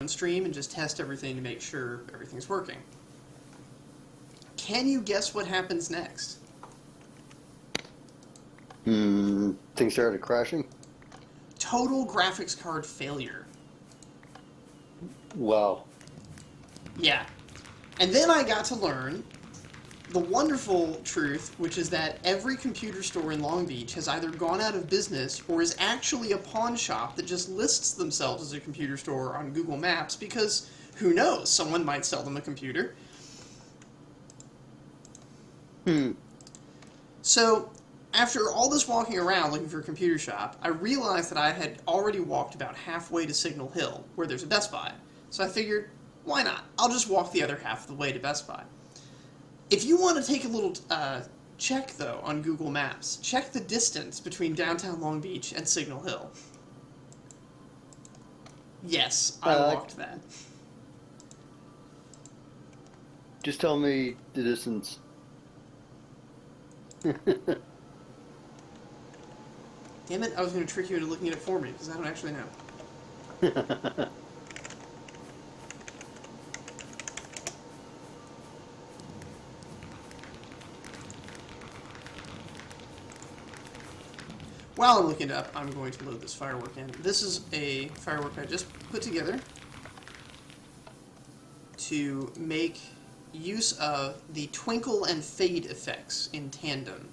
stream and just test everything to make sure everything's working. Can you guess what happens next? Things started crashing. Total graphics card failure. Wow. Yeah. And then I got to learn the wonderful truth, which is that every computer store in Long Beach has either gone out of business or is actually a pawn shop that just lists themselves as a computer store on Google Maps because, who knows, someone might sell them a computer. So, after all this walking around looking for a computer shop, I realized that I had already walked about halfway to Signal Hill, where there's a Best Buy. So I figured, why not? I'll just walk the other half of the way to Best Buy. If you want to take a little check, though, on Google Maps, check the distance between downtown Long Beach and Signal Hill. Yes, I walked that. Just tell me the distance. Damn it, I was going to trick you into looking at it for me, because I don't actually know. While I'm looking it up, I'm going to load this firework in. This is a firework I just put together to make use of the twinkle and fade effects in tandem.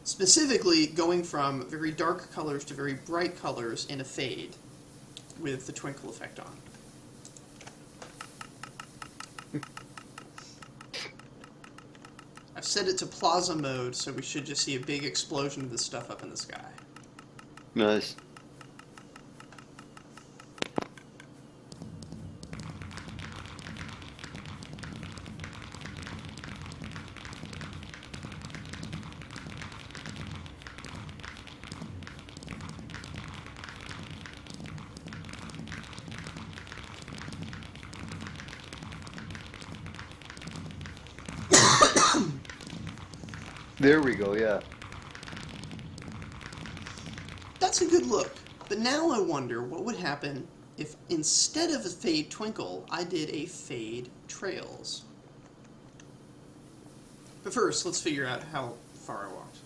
Specifically, going from very dark colors to very bright colors in a fade with the twinkle effect on. I've set it to plaza mode, so we should just see a big explosion of this stuff up in the sky. Nice. There we go, yeah. That's a good look. But now I wonder what would happen if instead of a fade twinkle, I did a fade trails. But first, let's figure out how far I walked.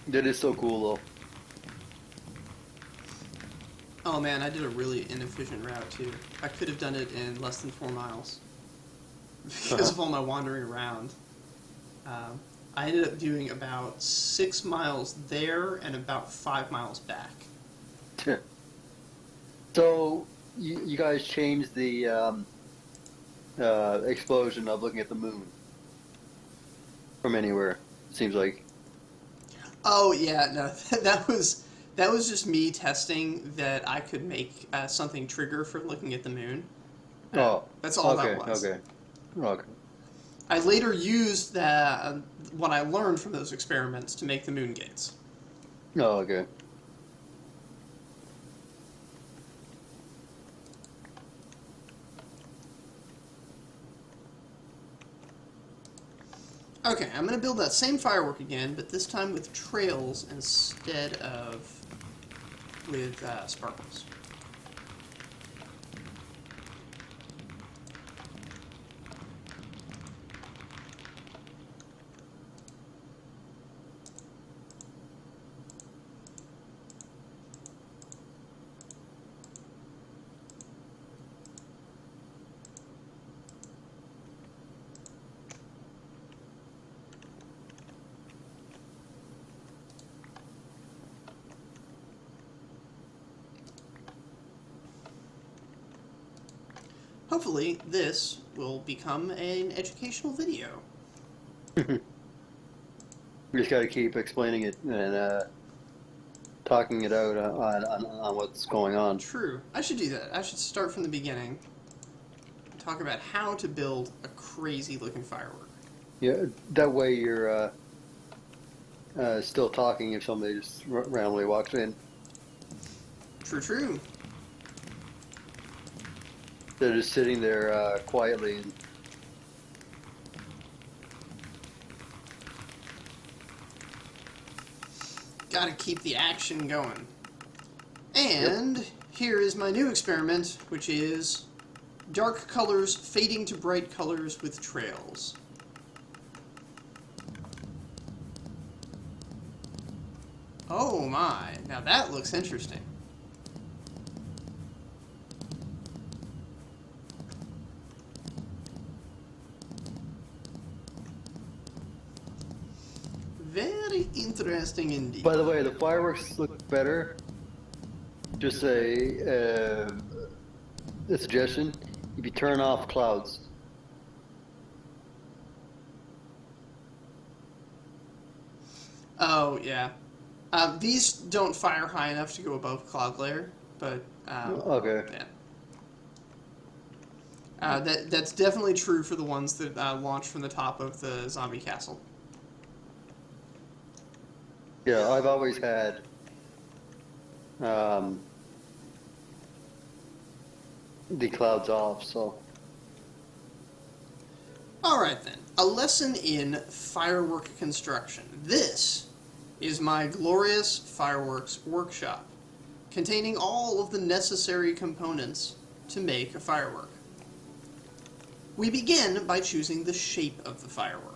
That is so cool, though. Oh man, I did a really inefficient route too. I could have done it in less than 4 miles. Because of all my wandering around. I ended up doing about 6 miles there and about 5 miles back. So, you guys changed the explosion of looking at the moon from anywhere, it seems like. Oh yeah, no, that was just me testing that I could make something trigger for looking at the moon. That's all okay, that was. Okay. I later used what I learned from those experiments to make the moon gates. Oh, okay. Okay, I'm going to build that same firework again, but this time with trails instead of with sparkles. hopefully this will become an educational video. We just got to keep explaining it and talking it out on what's going on. True. I should do that. I should start from the beginning and talk about how to build a crazy looking firework. Yeah, that way you're still talking if somebody just randomly walks in. True, true. They're just sitting there quietly. And gotta keep the action going. And here is my new experiment, which is dark colors fading to bright colors with trails. Oh my, now that looks interesting. Very interesting indeed. by the way, the fireworks look better. Just a suggestion: if you turn off clouds. Oh, yeah. These don't fire high enough to go above cloud layer, but Okay. yeah. That's definitely true for the ones that launch from the top of the zombie castle. Yeah, I've always had the clouds off, so. Alright then, a lesson in firework construction. This is my glorious fireworks workshop, containing all of the necessary components to make a firework. We begin by choosing the shape of the firework.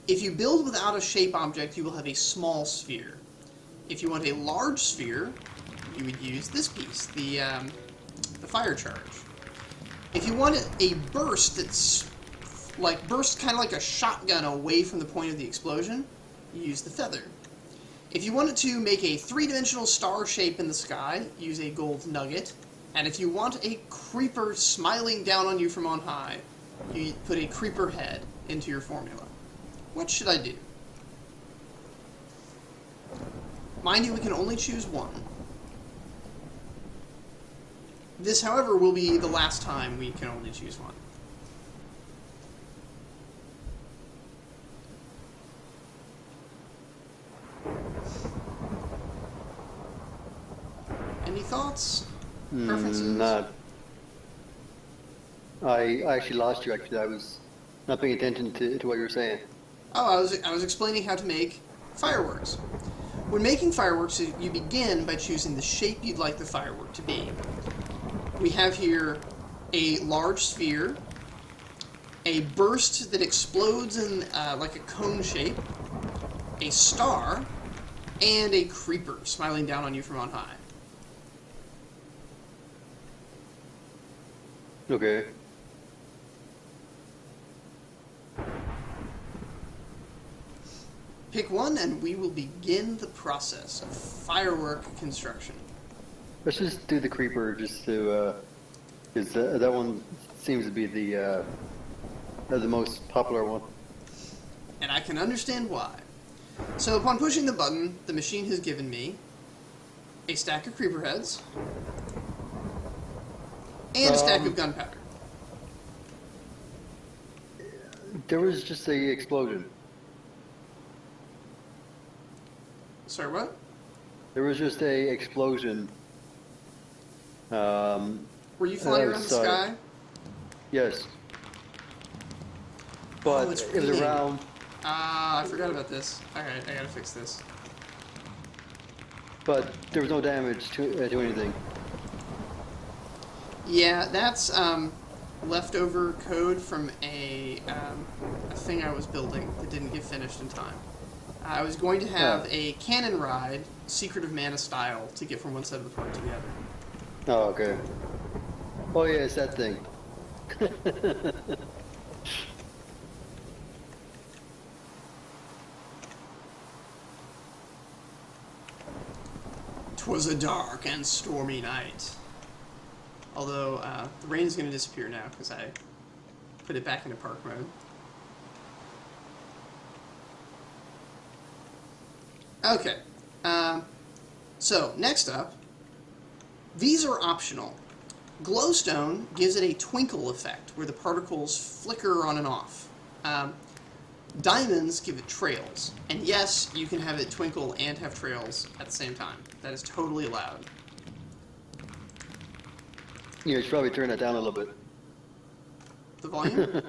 If you build without a shape object, you will have a small sphere. If you want a large sphere, you would use this piece, the fire charge. If you want a burst that's burst kind of like a shotgun away from the point of the explosion, you use the feather. If you wanted to make a three-dimensional star shape in the sky, use a gold nugget. And if you want a creeper smiling down on you from on high, you put a creeper head into your formula. What should I do? Mind you, we can only choose one. This, however, will be the last time we can only choose one. Any thoughts? Preferences? Not. I actually lost you. Actually, I was not paying attention to what you were saying. Oh, I was explaining how to make fireworks. When making fireworks, you begin by choosing the shape you'd like the firework to be. We have here a large sphere, a burst that explodes in like a cone shape, a star, and a creeper smiling down on you from on high. Okay. Pick one, and we will begin the process of firework construction. Let's just do the creeper, just to, because that one seems to be the most popular one. And I can understand why. So upon pushing the button, the machine has given me a stack of creeper heads and a stack of gunpowder. There was just a explosion. Sorry, what? There was just a explosion. Were you flying around the sky? Yes. But it's it was raining. around. I forgot about this. Alright, I gotta fix this. But there was no damage to anything. Yeah, that's leftover code from a thing I was building that didn't get finished in time. I was going to have a cannon ride, Secret of Mana style, to get from one side of the park to the other. Oh, okay. Oh, yeah, it's that thing. 'Twas a dark and stormy night. Although the rain is going to disappear now because I put it back into park mode. Okay. So next up, these are optional. Glowstone gives it a twinkle effect where the particles flicker on and off. Diamonds give it trails. And yes, you can have it twinkle and have trails at the same time. That is totally allowed. You should probably turn that down a little bit. The volume?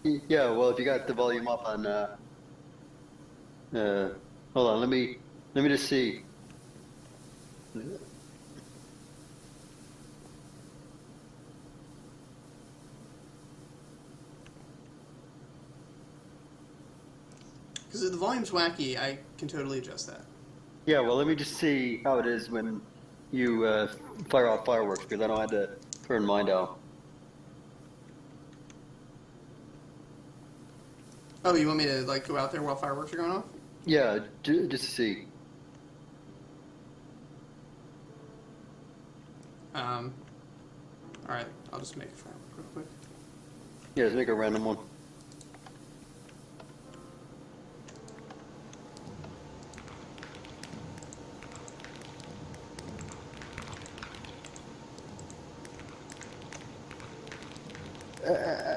Yeah, well, if you got the volume up on, hold on, let me just see. Because if the volume's wacky, I can totally adjust that. Yeah, well, let me just see how it is when you fire off fireworks, because I don't have to turn mine down. Oh, you want me to like go out there while fireworks are going off? Yeah, just to see. Alright, I'll just make a firework real quick. Yeah, just make a random one.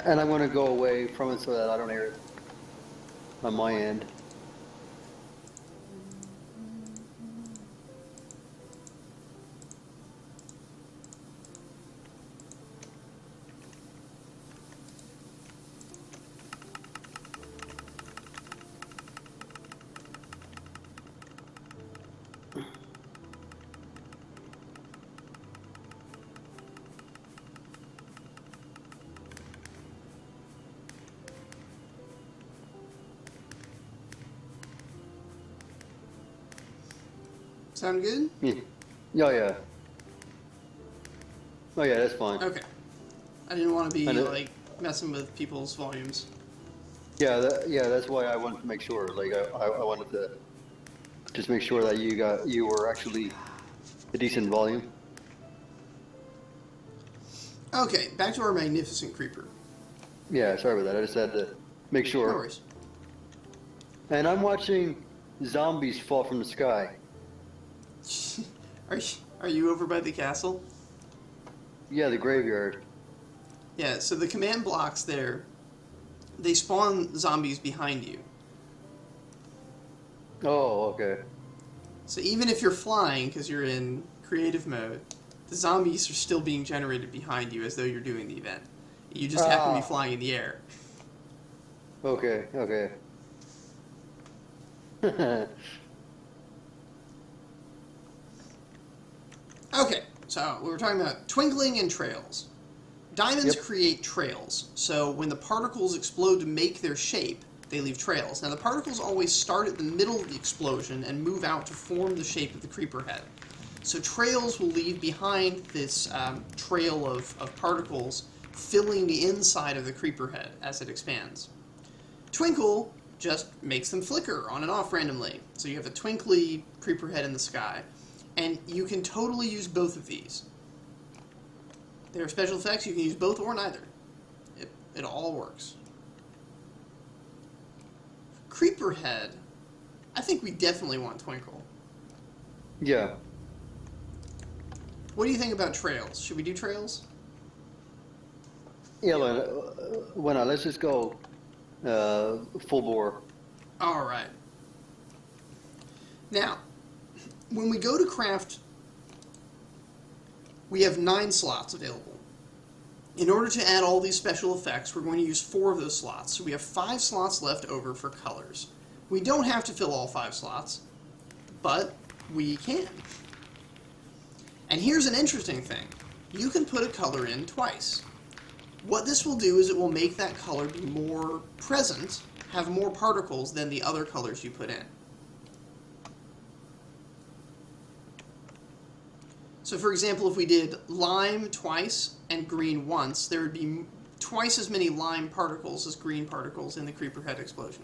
And I'm going to go away from it so that I don't hear it on my end. Sound good? Yeah. Oh, yeah. Oh, yeah, that's fine. Okay. I didn't want to be, And like, messing with people's volumes. Yeah, that's why I wanted to make sure. Like, I wanted to just make sure that you were actually a decent volume. Okay, back to our magnificent creeper. Yeah, sorry about that. I just had to make No sure. worries. And I'm watching zombies fall from the sky. Are you over by the castle? Yeah, the graveyard. Yeah, so the command blocks there, they spawn zombies behind you. Oh, okay. So even if you're flying, because you're in creative mode, the zombies are still being generated behind you as though you're doing the event. You just happen to be flying in the air. Okay, okay. Okay, so we were talking about twinkling and trails. Diamonds Yep. create trails, so when the particles explode to make their shape, they leave trails. Now the particles always start at the middle of the explosion and move out to form the shape of the creeper head. So trails will leave behind this trail of particles filling the inside of the creeper head as it expands. Twinkle just makes them flicker on and off randomly. So you have a twinkly creeper head in the sky. And you can totally use both of these. There are special effects, you can use both or neither. It all works. Creeper head, I think we definitely want twinkle. Yeah. What do you think about trails? Should we do trails? Yeah, why not? Let's just go full bore. Alright. Now, when we go to craft, we have 9 slots available. In order to add all these special effects, we're going to use 4 of those slots, so we have 5 slots left over for colors. We don't have to fill all 5 slots, but we can. And here's an interesting thing. You can put a color in twice. What this will do is it will make that color be more present, have more particles than the other colors you put in. So for example, if we did lime twice and green once, there would be twice as many lime particles as green particles in the creeper head explosion.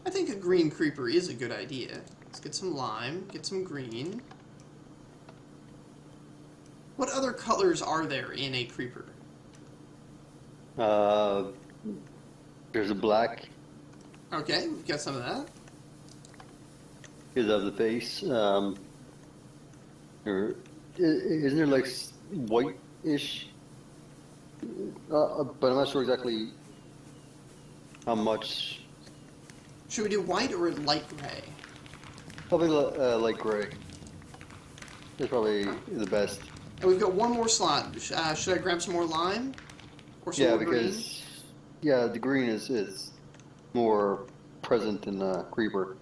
I think think a green creeper is a good idea. Let's get some lime, get some green. What other colors are there in a creeper? There's a black. Okay, we've got some of that. Is of the face. Isn't there like white-ish? But I'm not sure exactly how much. Should we do white or light gray? Probably light gray. That's probably the best. And we've got one more slot. Should I grab some more lime? Or some Yeah, more because green? the green is more present in the creeper.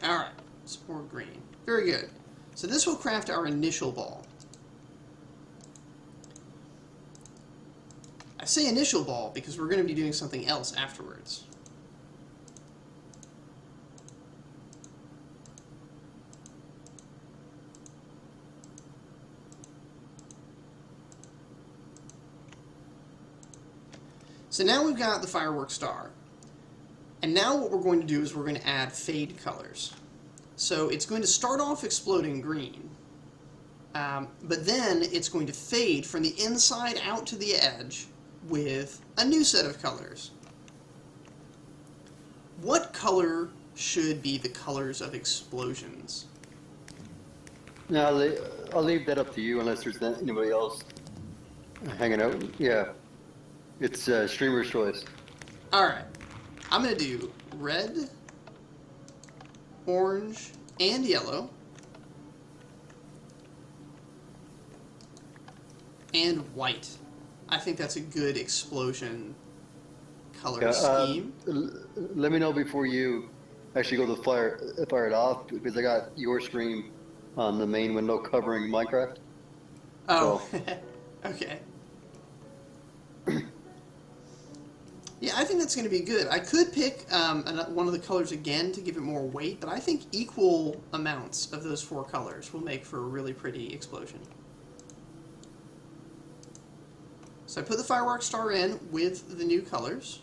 Alright, some more green. Very good. So this will craft our initial ball. I say initial ball because we're going to be doing something else afterwards. So now we've got the fireworks star. And now what we're going to do is we're going to add fade colors. So it's going to start off exploding green, but then it's going to fade from the inside out to the edge with a new set of colors. What color should be the colors of explosions? Now, I'll leave that up to you unless there's anybody else hanging out. Yeah, it's streamer's choice. Alright, I'm going to do red, orange, and yellow, and white. I think that's a good explosion color scheme. Let me know before you actually go to fire it off, because I got your stream on the main window covering Minecraft. Oh, so. Okay. Yeah, I think that's going to be good. I could pick one of the colors again to give it more weight, but I think equal amounts of those 4 colors will make for a really pretty explosion. So I put the fireworks star in with the new colors.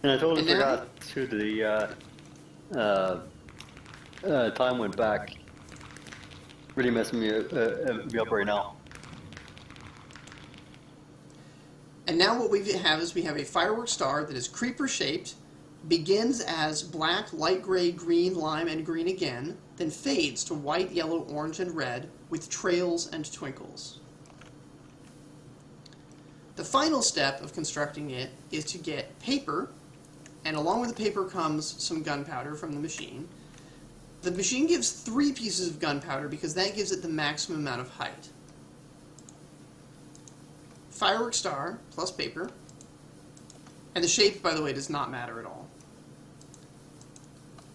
And I totally forgot to the time went back. Really messing me up right now. And now what we have is we have a fireworks star that is creeper shaped, begins as black, light gray, green, lime, and green again, then fades to white, yellow, orange, and red with trails and twinkles. The final step of constructing it is to get paper, and along with the paper comes some gunpowder from the machine. The machine gives 3 pieces of gunpowder because that gives it the maximum amount of height. Fireworks star plus paper. And the shape, by the way, does not matter at all.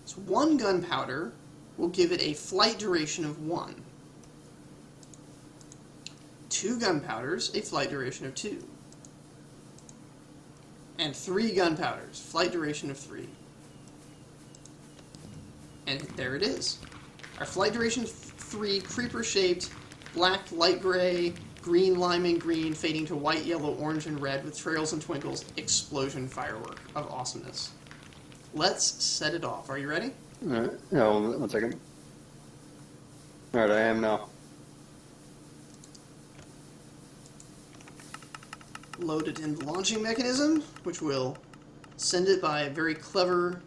So 1 gunpowder will give it a flight duration of 1. 2 gunpowders, a flight duration of 2. And 3 gunpowders, flight duration of 3. And there it is. Our flight duration 3, creeper-shaped, black, light gray, green, lime, and green, fading to white, yellow, orange, and red with trails and twinkles, explosion firework of awesomeness. Let's set it off. Are you ready? Alright, no, 1 second. Alright, I am now. Load it in the launching mechanism, which will send it by very clever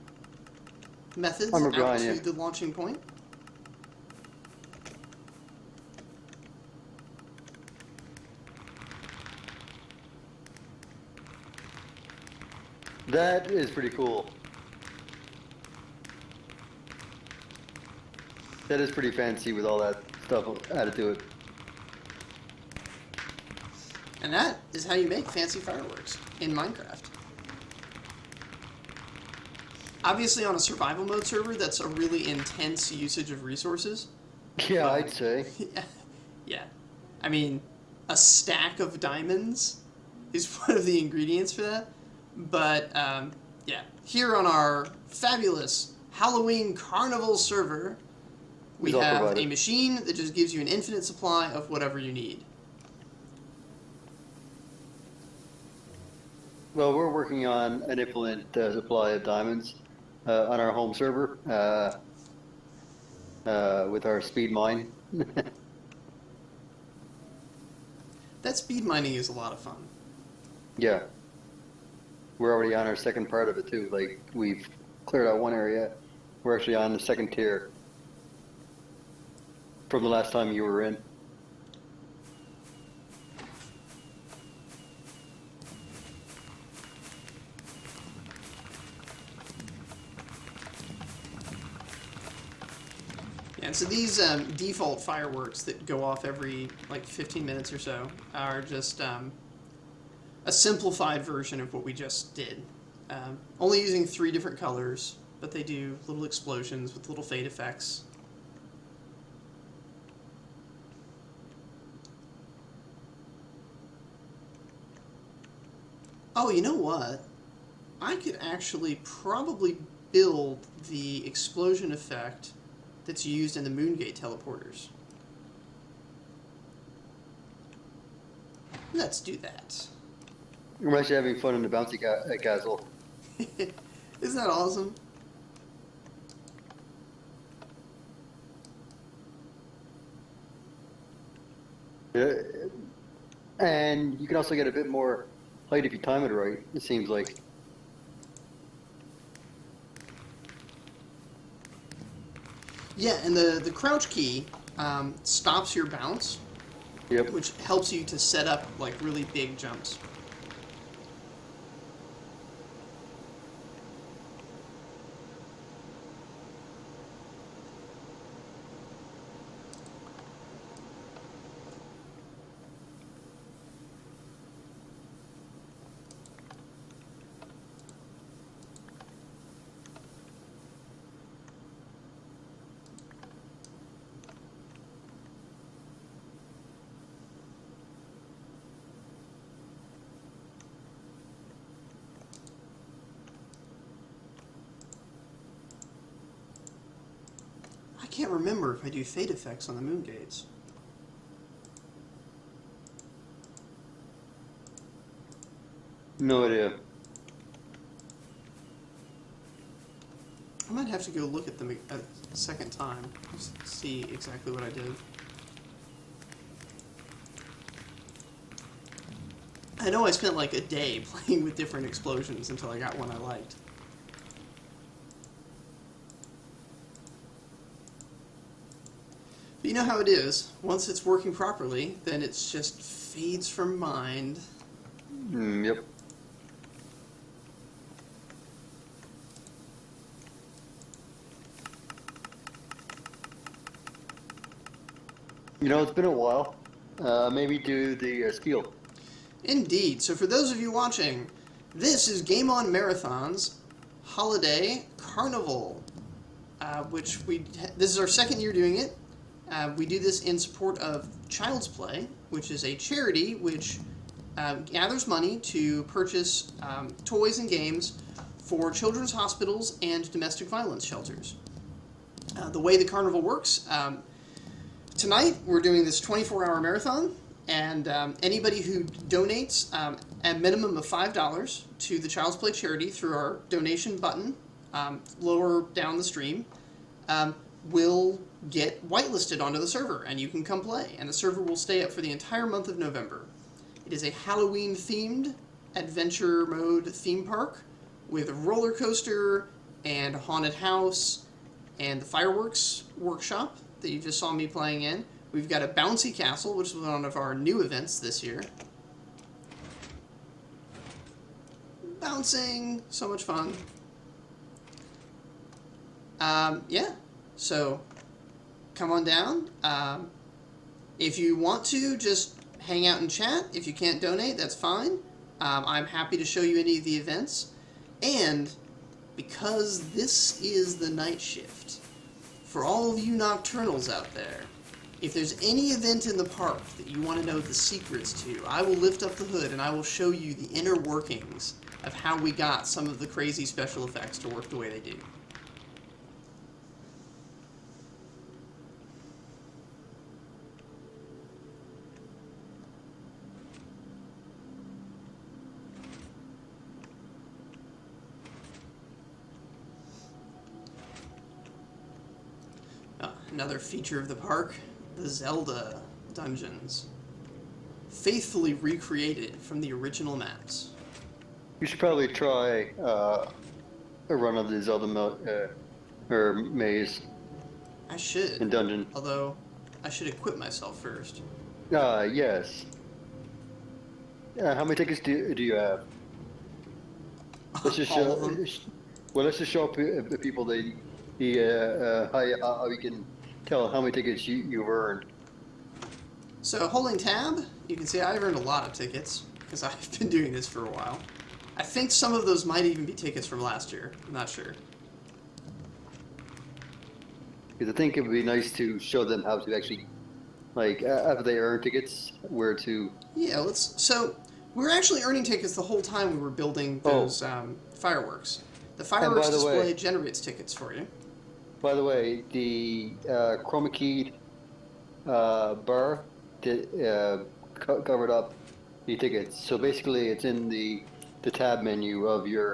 methods out to the launching point. That is pretty cool. That is pretty fancy with all that stuff added to it. And that is how you make fancy fireworks in Minecraft. Obviously, on a survival mode server, that's a really intense usage of resources. Yeah, but I'd say. Yeah. I mean, a stack of diamonds is one of the ingredients for that. But, yeah. Here on our fabulous Halloween Carnival server, We Is all have provided. a machine that just gives you an infinite supply of whatever you need. Well, we're working on an infinite supply of diamonds on our home server with our speed mine. That speed mining is a lot of fun. Yeah, we're already on our second part of it too. Like we've cleared out one area. We're actually on the second tier from the last time you were in. And so these default fireworks that go off every like 15 minutes or so are just a simplified version of what we just did. Only using 3 different colors, but they do little explosions with little fade effects. Oh, you know what? I could actually probably build the explosion effect that's used in the Moongate teleporters. Let's do that. We're actually having fun in the bouncy castle. Isn't that awesome? And you can also get a bit more height if you time it right, it seems like. Yeah, and the crouch key stops your bounce, Yep. which helps you to set up like really big jumps. I can't remember if I do fade effects on the Moongates. No idea. I might have to go look at them a second time, just to see exactly what I did. I know I spent like a day playing with different explosions until I got one I liked. But you know how it is. Once it's working properly, then it just fades from mind. Yep. You know, it's been a while. Maybe do the steel. Indeed. So for those of you watching, this is Game On Marathon's Holiday Carnival, which this is our second year doing it. We do this in support of Child's Play, which is a charity which gathers money to purchase toys and games for children's hospitals and domestic violence shelters. The way the carnival works, tonight we're doing this 24-hour marathon, and anybody who donates a minimum of $5 to the Child's Play charity through our donation button lower down the stream will get whitelisted onto the server, and you can come play, and the server will stay up for the entire month of November. It is a Halloween-themed adventure mode theme park with a roller coaster and a haunted house and the fireworks workshop that you just saw me playing in. We've got a bouncy castle, which is one of our new events this year. Bouncing, so much fun. Yeah, so come on down. If you want to, just hang out and chat. If you can't donate, that's fine. I'm happy to show you any of the events. And because this is the night shift, for all of you nocturnals out there, if there's any event in the park that you want to know the secrets to, I will lift up the hood and I will show you the inner workings of how we got some of the crazy special effects to work the way they do. Another feature of the park, the Zelda dungeons. Faithfully recreated from the original maps. You should probably try a run of the Zelda or maze I should. and dungeon. Although, I should equip myself first. Yes. How many tickets do you have? Let's just All show. of them. Well, let's just show people how we can tell how many tickets you've earned. So holding tab, you can see I've earned a lot of tickets because I've been doing this for a while. I think some of those might even be tickets from last year. I'm not sure. Because I think it would be nice to show them how to actually, like, after they earn tickets, where to. Yeah, let's. So we were actually earning tickets the whole time we were building those fireworks. The fireworks display generates tickets for you. By the way, the chroma keyed bar covered up the tickets. So basically, it's in the tab menu of the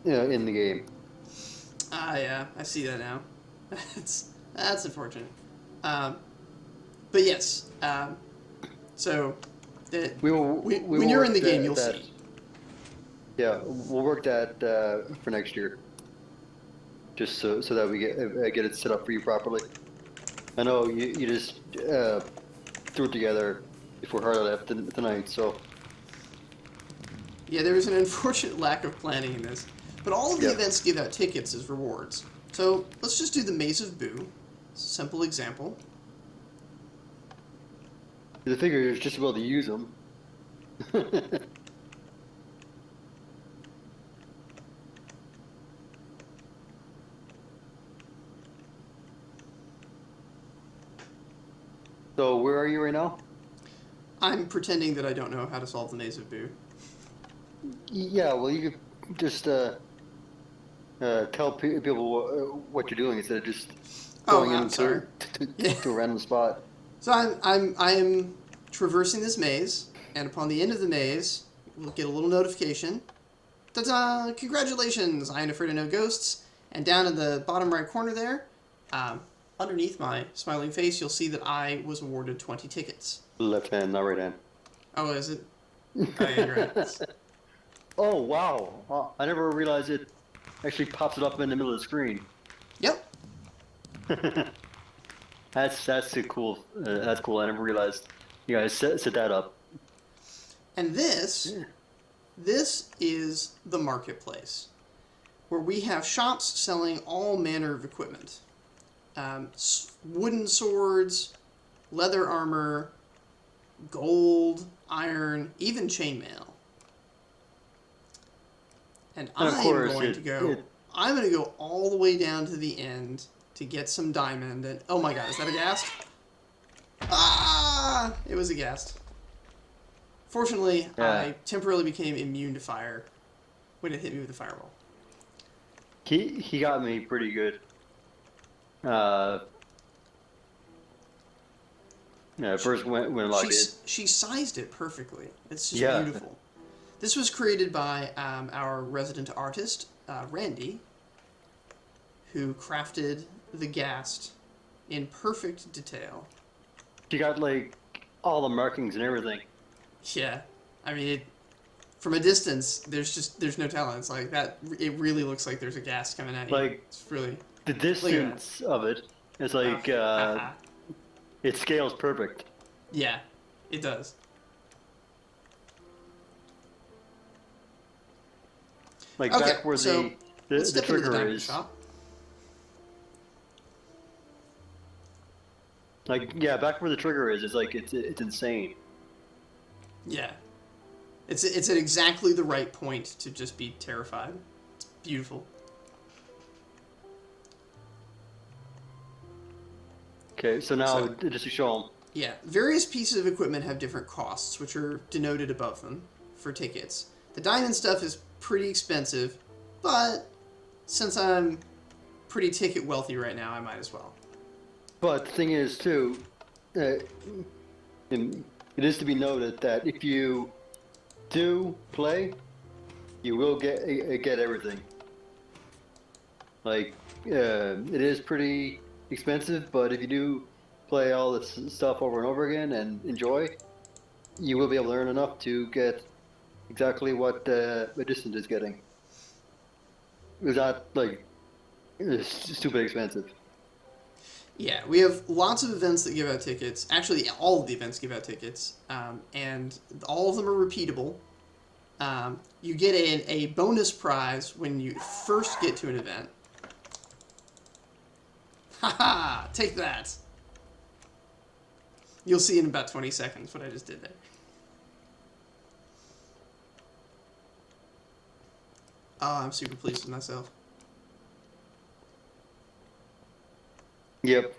in the game. Yeah, I see that now. That's unfortunate. But yes, so when you're in the game, you'll see. Yeah, we'll work that for next year, just so that we get it set up for you properly. I know you just threw it together before Harley left tonight, so. Yeah, there was an unfortunate lack of planning in this, but all of the events give out tickets as rewards. So let's just do the Maze of Boo. It's a simple example. The figure is just about to use them. So where are you right now? I'm pretending that I don't know how to solve the Maze of Boo. Yeah, well, you could just tell people what you're doing instead of just going into to a random spot. So I am traversing this maze, and upon the end of the maze, we'll get a little notification. Ta-da! Congratulations! I ain't afraid of no ghosts. And down in the bottom right corner there, underneath my smiling face, you'll see that I was awarded 20 tickets. Left hand, not right hand. Oh, is it? Oh, yeah, you're right. Oh, wow. I never realized it actually pops it up in the middle of the screen. Yep. That's cool. That's cool. I never realized you guys set that up. And this is the marketplace, where we have shops selling all manner of equipment. Wooden swords, leather armor, gold, iron, even chainmail. And I'm going to go all the way down to the end to get some diamond. And oh my god, is that a ghast? Ah! It was a ghast. Fortunately, I temporarily became immune to fire when it hit me with the fireball. He got me pretty good. First when I did. She sized it perfectly. It's just beautiful. This was created by our resident artist, Randy, who crafted the ghast in perfect detail. She got like all the markings and everything. Yeah, I mean, from a distance, there's no telling. It's like that. It really looks like there's a ghast coming at you. Like it's really the distance of it is like it scales perfect. Yeah, it does. Like back where the trigger is. Shop. Like back where the trigger is. It's like it's insane. Yeah, it's at exactly the right point to just be terrified. It's beautiful. Okay, so now just to show them. Yeah, various pieces of equipment have different costs, which are denoted above them for tickets. The diamond stuff is pretty expensive, but since I'm pretty ticket wealthy right now, I might as well. But the thing is, too, it is to be noted that if you do play, you will get everything. Like, it is pretty expensive, but if you do play all this stuff over and over again and enjoy, you will be able to earn enough to get exactly what Distant is getting. It's not like it's stupid expensive. Yeah, we have lots of events that give out tickets. Actually, all of the events give out tickets, and all of them are repeatable. You get a bonus prize when you first get to an event. Haha! Take that! You'll see in about 20 seconds what I just did there. Oh, I'm super pleased with myself. Yep.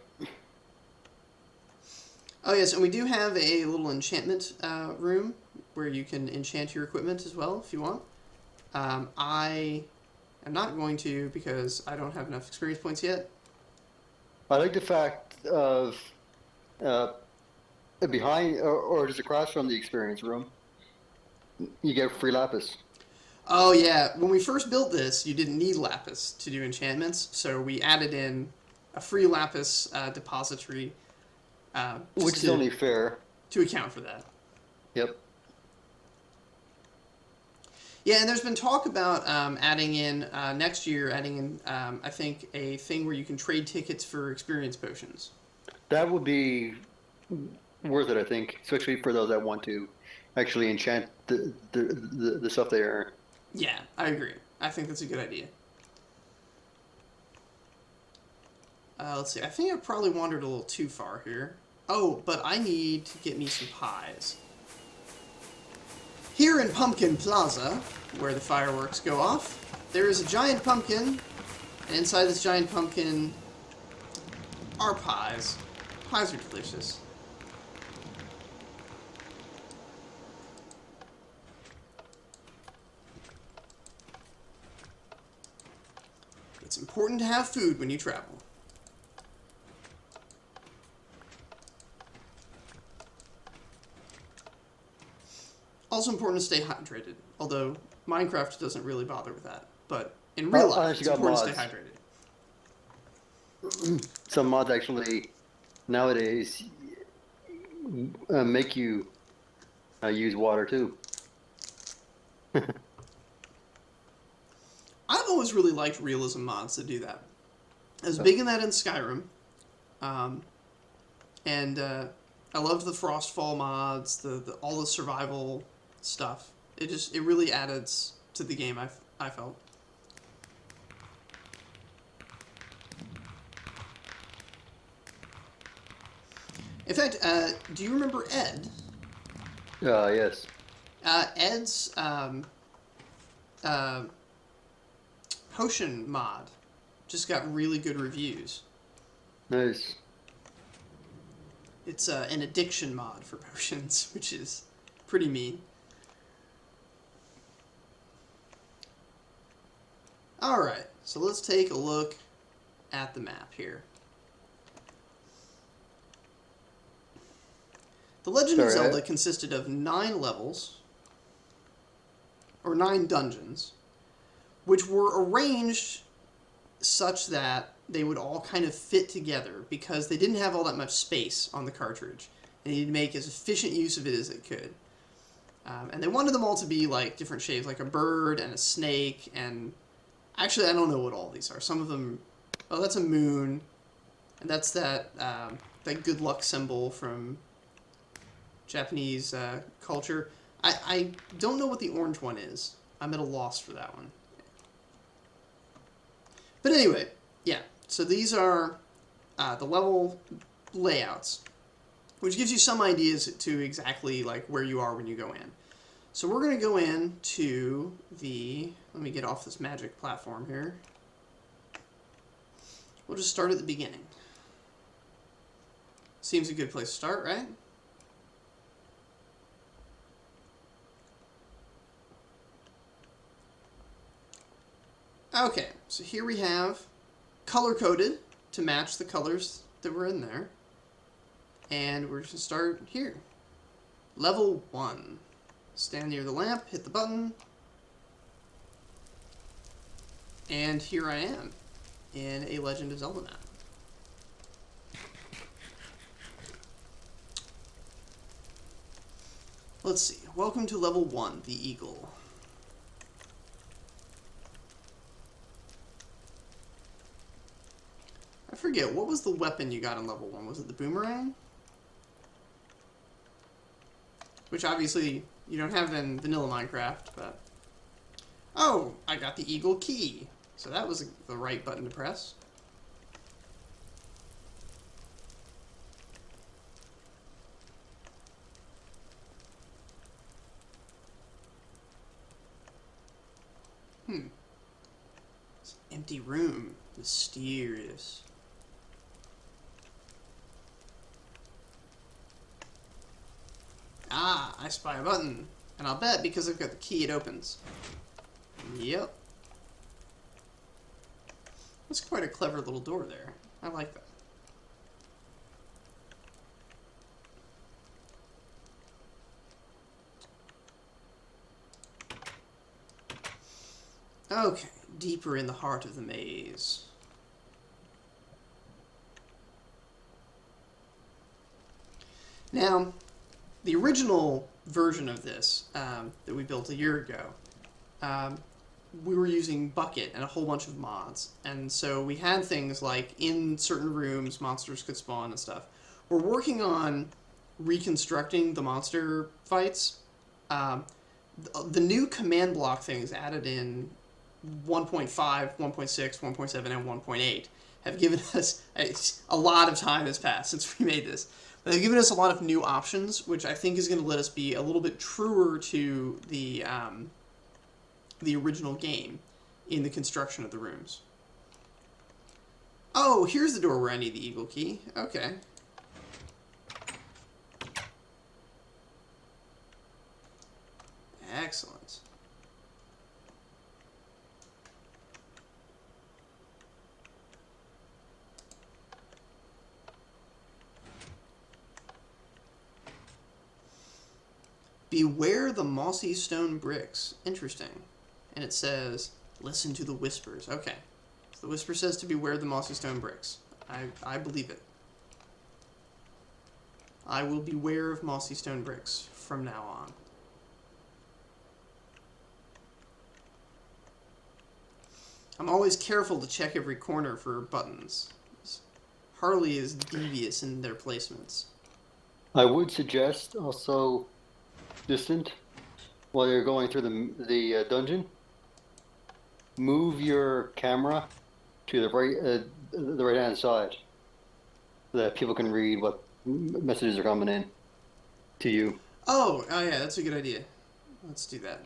Oh yes, and we do have a little enchantment room where you can enchant your equipment as well if you want. I am not going to because I don't have enough experience points yet. I like the fact of uh, behind or just across from the experience room, you get free lapis. Oh yeah, when we first built this, you didn't need lapis to do enchantments, so we added in a free lapis depository Which just is only fair. to account for that. Yep. Yeah, and there's been talk about adding in next year, adding in I think a thing where you can trade tickets for experience potions. That would be worth it, I think, especially for those that want to actually enchant the stuff they earn. Yeah, I agree. I think that's a good idea. Let's see. I think I probably wandered a little too far here. Oh, but I need to get me some pies. Here in Pumpkin Plaza, where the fireworks go off, there is a giant pumpkin, and inside this giant pumpkin are pies. Pies are delicious. It's important to have food when you travel. Also important to stay hydrated, although Minecraft doesn't really bother with that. But in real life, Unless you it's got important to mods. stay hydrated. Some mods actually nowadays make you use water too. I've always really liked realism mods that do that. I was big in that in Skyrim, um, and I loved the Frostfall mods, the all the survival stuff. It really added to the game. I felt. In fact, do you remember Ed? Yes. Ed's uh, potion mod just got really good reviews. Nice. It's an addiction mod for potions, which is pretty mean. Alright, so let's take a look at the map here. The Legend of Sorry, Zelda consisted of 9 levels, or 9 dungeons, which were arranged such that they would all kind of fit together because they didn't have all that much space on the cartridge. They needed to make as efficient use of it as they could. And they wanted them all to be like different shapes, like a bird and a snake, and actually I don't know what all these are. Some of them, oh, that's a moon, and that's that that good luck symbol from Japanese culture. I don't know what the orange one is. I'm at a loss for that one. But anyway, yeah. So these are the level layouts, which gives you some ideas to exactly like where you are when you go in. So we're going to go in to the, let me get off this magic platform here. We'll just start at the beginning. Seems a good place to start, right? Okay, so here we have color-coded to match the colors that were in there. And we're just going to start here. Level 1. Stand near the lamp, hit the button, and here I am. in a Legend of Zelda map. Let's see. Welcome to level 1, the Eagle. I forget, what was the weapon you got in level 1? Was it the boomerang? Which obviously you don't have in vanilla Minecraft, but... Oh, I got the Eagle key. So that was the right button to press. It's an empty room. Mysterious. Ah, I spy a button. And I'll bet because I've got the key, it opens. Yep. That's quite a clever little door there. I like that. Okay, deeper in the heart of the maze. Now, the original version of this that we built a year ago, we were using Bucket and a whole bunch of mods. And so we had things like in certain rooms, monsters could spawn and stuff. We're working on reconstructing the monster fights. The new command block things added in 1.5, 1.6, 1.7, and 1.8 have given us a lot of time has passed since we made this. But they've given us a lot of new options, which I think is going to let us be a little bit truer to the original game in the construction of the rooms. Oh, here's the door where I need the Eagle key. Okay. Excellent. Beware the mossy stone bricks. Interesting. And it says, listen to the whispers. Okay. So the whisper says to beware the mossy stone bricks. I believe it. I will beware of mossy stone bricks from now on. I'm always careful to check every corner for buttons. Harley is devious in their placements. I would suggest also distant while you're going through the dungeon. Move your camera to the right hand side so that people can read what messages are coming in to you. Oh yeah, that's a good idea. Let's do that.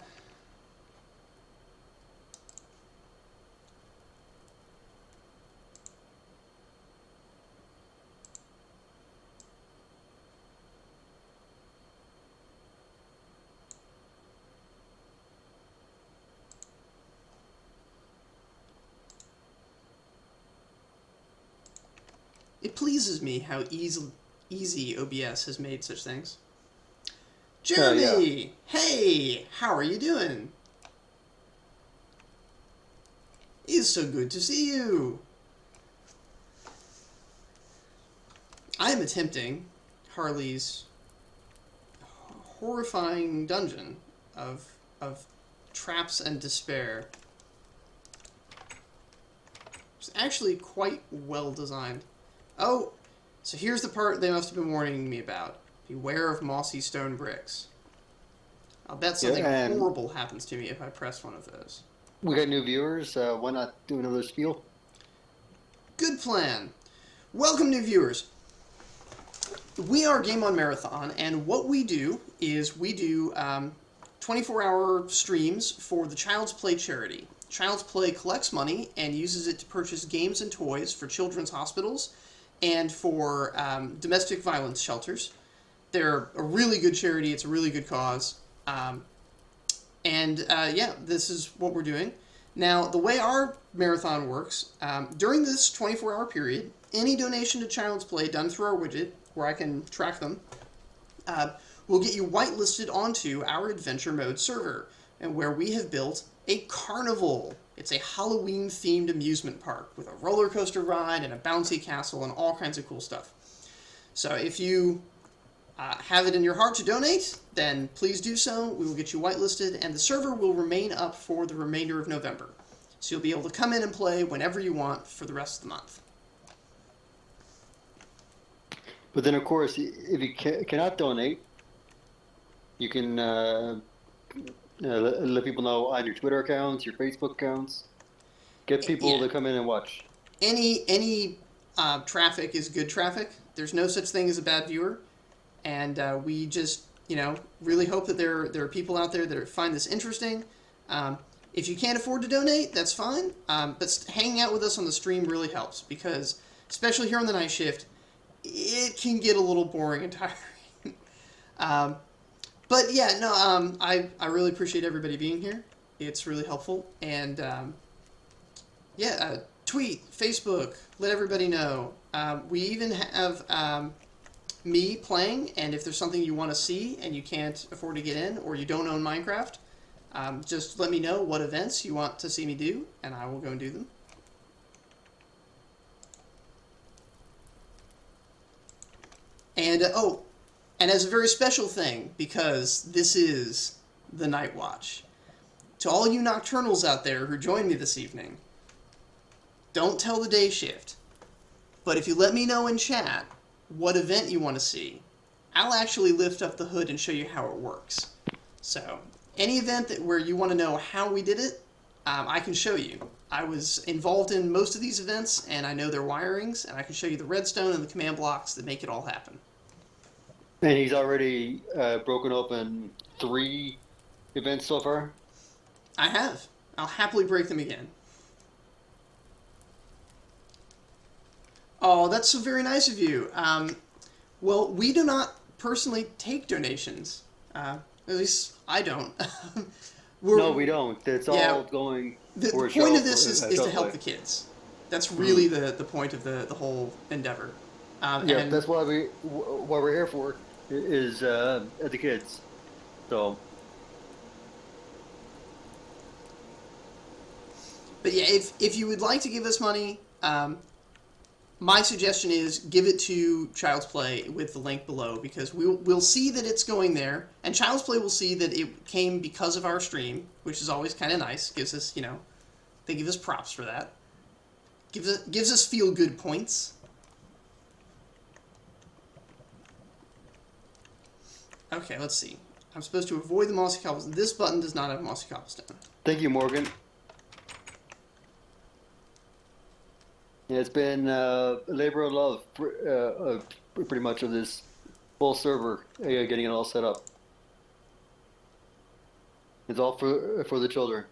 It pleases me how easy OBS has made such things. Jeremy! Yeah. Hey! How are you doing? It's so good to see you! I am attempting Harley's horrifying dungeon of traps and despair. It's actually quite well designed. Oh, so here's the part they must have been warning me about. Beware of mossy stone bricks. I'll bet something horrible happens to me if I press one of those. We got new viewers. Why not do another spiel? Good plan. Welcome, new viewers. We are Game On Marathon, and what we do is we do 24-hour streams for the Child's Play charity. Child's Play collects money and uses it to purchase games and toys for children's hospitals and for domestic violence shelters. They're a really good charity. It's a really good cause. Yeah, this is what we're doing. Now, the way our marathon works, during this 24-hour period, any donation to Child's Play done through our widget, where I can track them, will get you whitelisted onto our adventure mode server, and where we have built a carnival It's a Halloween-themed amusement park with a roller coaster ride and a bouncy castle and all kinds of cool stuff. So if you have it in your heart to donate, then please do so. We will get you whitelisted, and the server will remain up for the remainder of November. So you'll be able to come in and play whenever you want for the rest of the month. But then, of course, if you cannot donate, you can let people know on your Twitter accounts, your Facebook accounts. Get people to come in and watch. Any traffic is good traffic. There's no such thing as a bad viewer, and we just really hope that there are people out there that find this interesting. If you can't afford to donate, that's fine. But hanging out with us on the stream really helps because, especially here on the night shift, it can get a little boring and tiring. But yeah, no, I really appreciate everybody being here. It's really helpful, and tweet, Facebook, let everybody know. We even have me playing, and if there's something you want to see and you can't afford to get in, or you don't own Minecraft, just let me know what events you want to see me do, and I will go and do them. And, and as a very special thing, because this is the Night Watch, to all you nocturnals out there who joined me this evening, don't tell the day shift, but if you let me know in chat what event you want to see, I'll actually lift up the hood and show you how it works. So, any event where you want to know how we did it, I can show you. I was involved in most of these events, and I know their wirings, and I can show you the redstone and the command blocks that make it all happen. And he's already broken open 3 events so far? I have. I'll happily break them again. Oh, that's so very nice of you. Well, we do not personally take donations. At least I don't. No, we don't. It's all going the for point of this is to help the kids. That's really the point of the whole endeavor. And that's what we're here for, is the kids. So. But yeah, if you would like to give us money, my suggestion is give it to Child's Play with the link below, because we'll see that it's going there, and Child's Play will see that it came because of our stream, which is always kind of nice. Gives us, they give us props for that. Gives us feel-good points. Okay, let's see. I'm supposed to avoid the mossy cobblestone. This button does not have mossy cobblestone. Thank you, Morgan. Yeah, it's been a labor of love, pretty much, of this full server, getting it all set up. It's all for the children.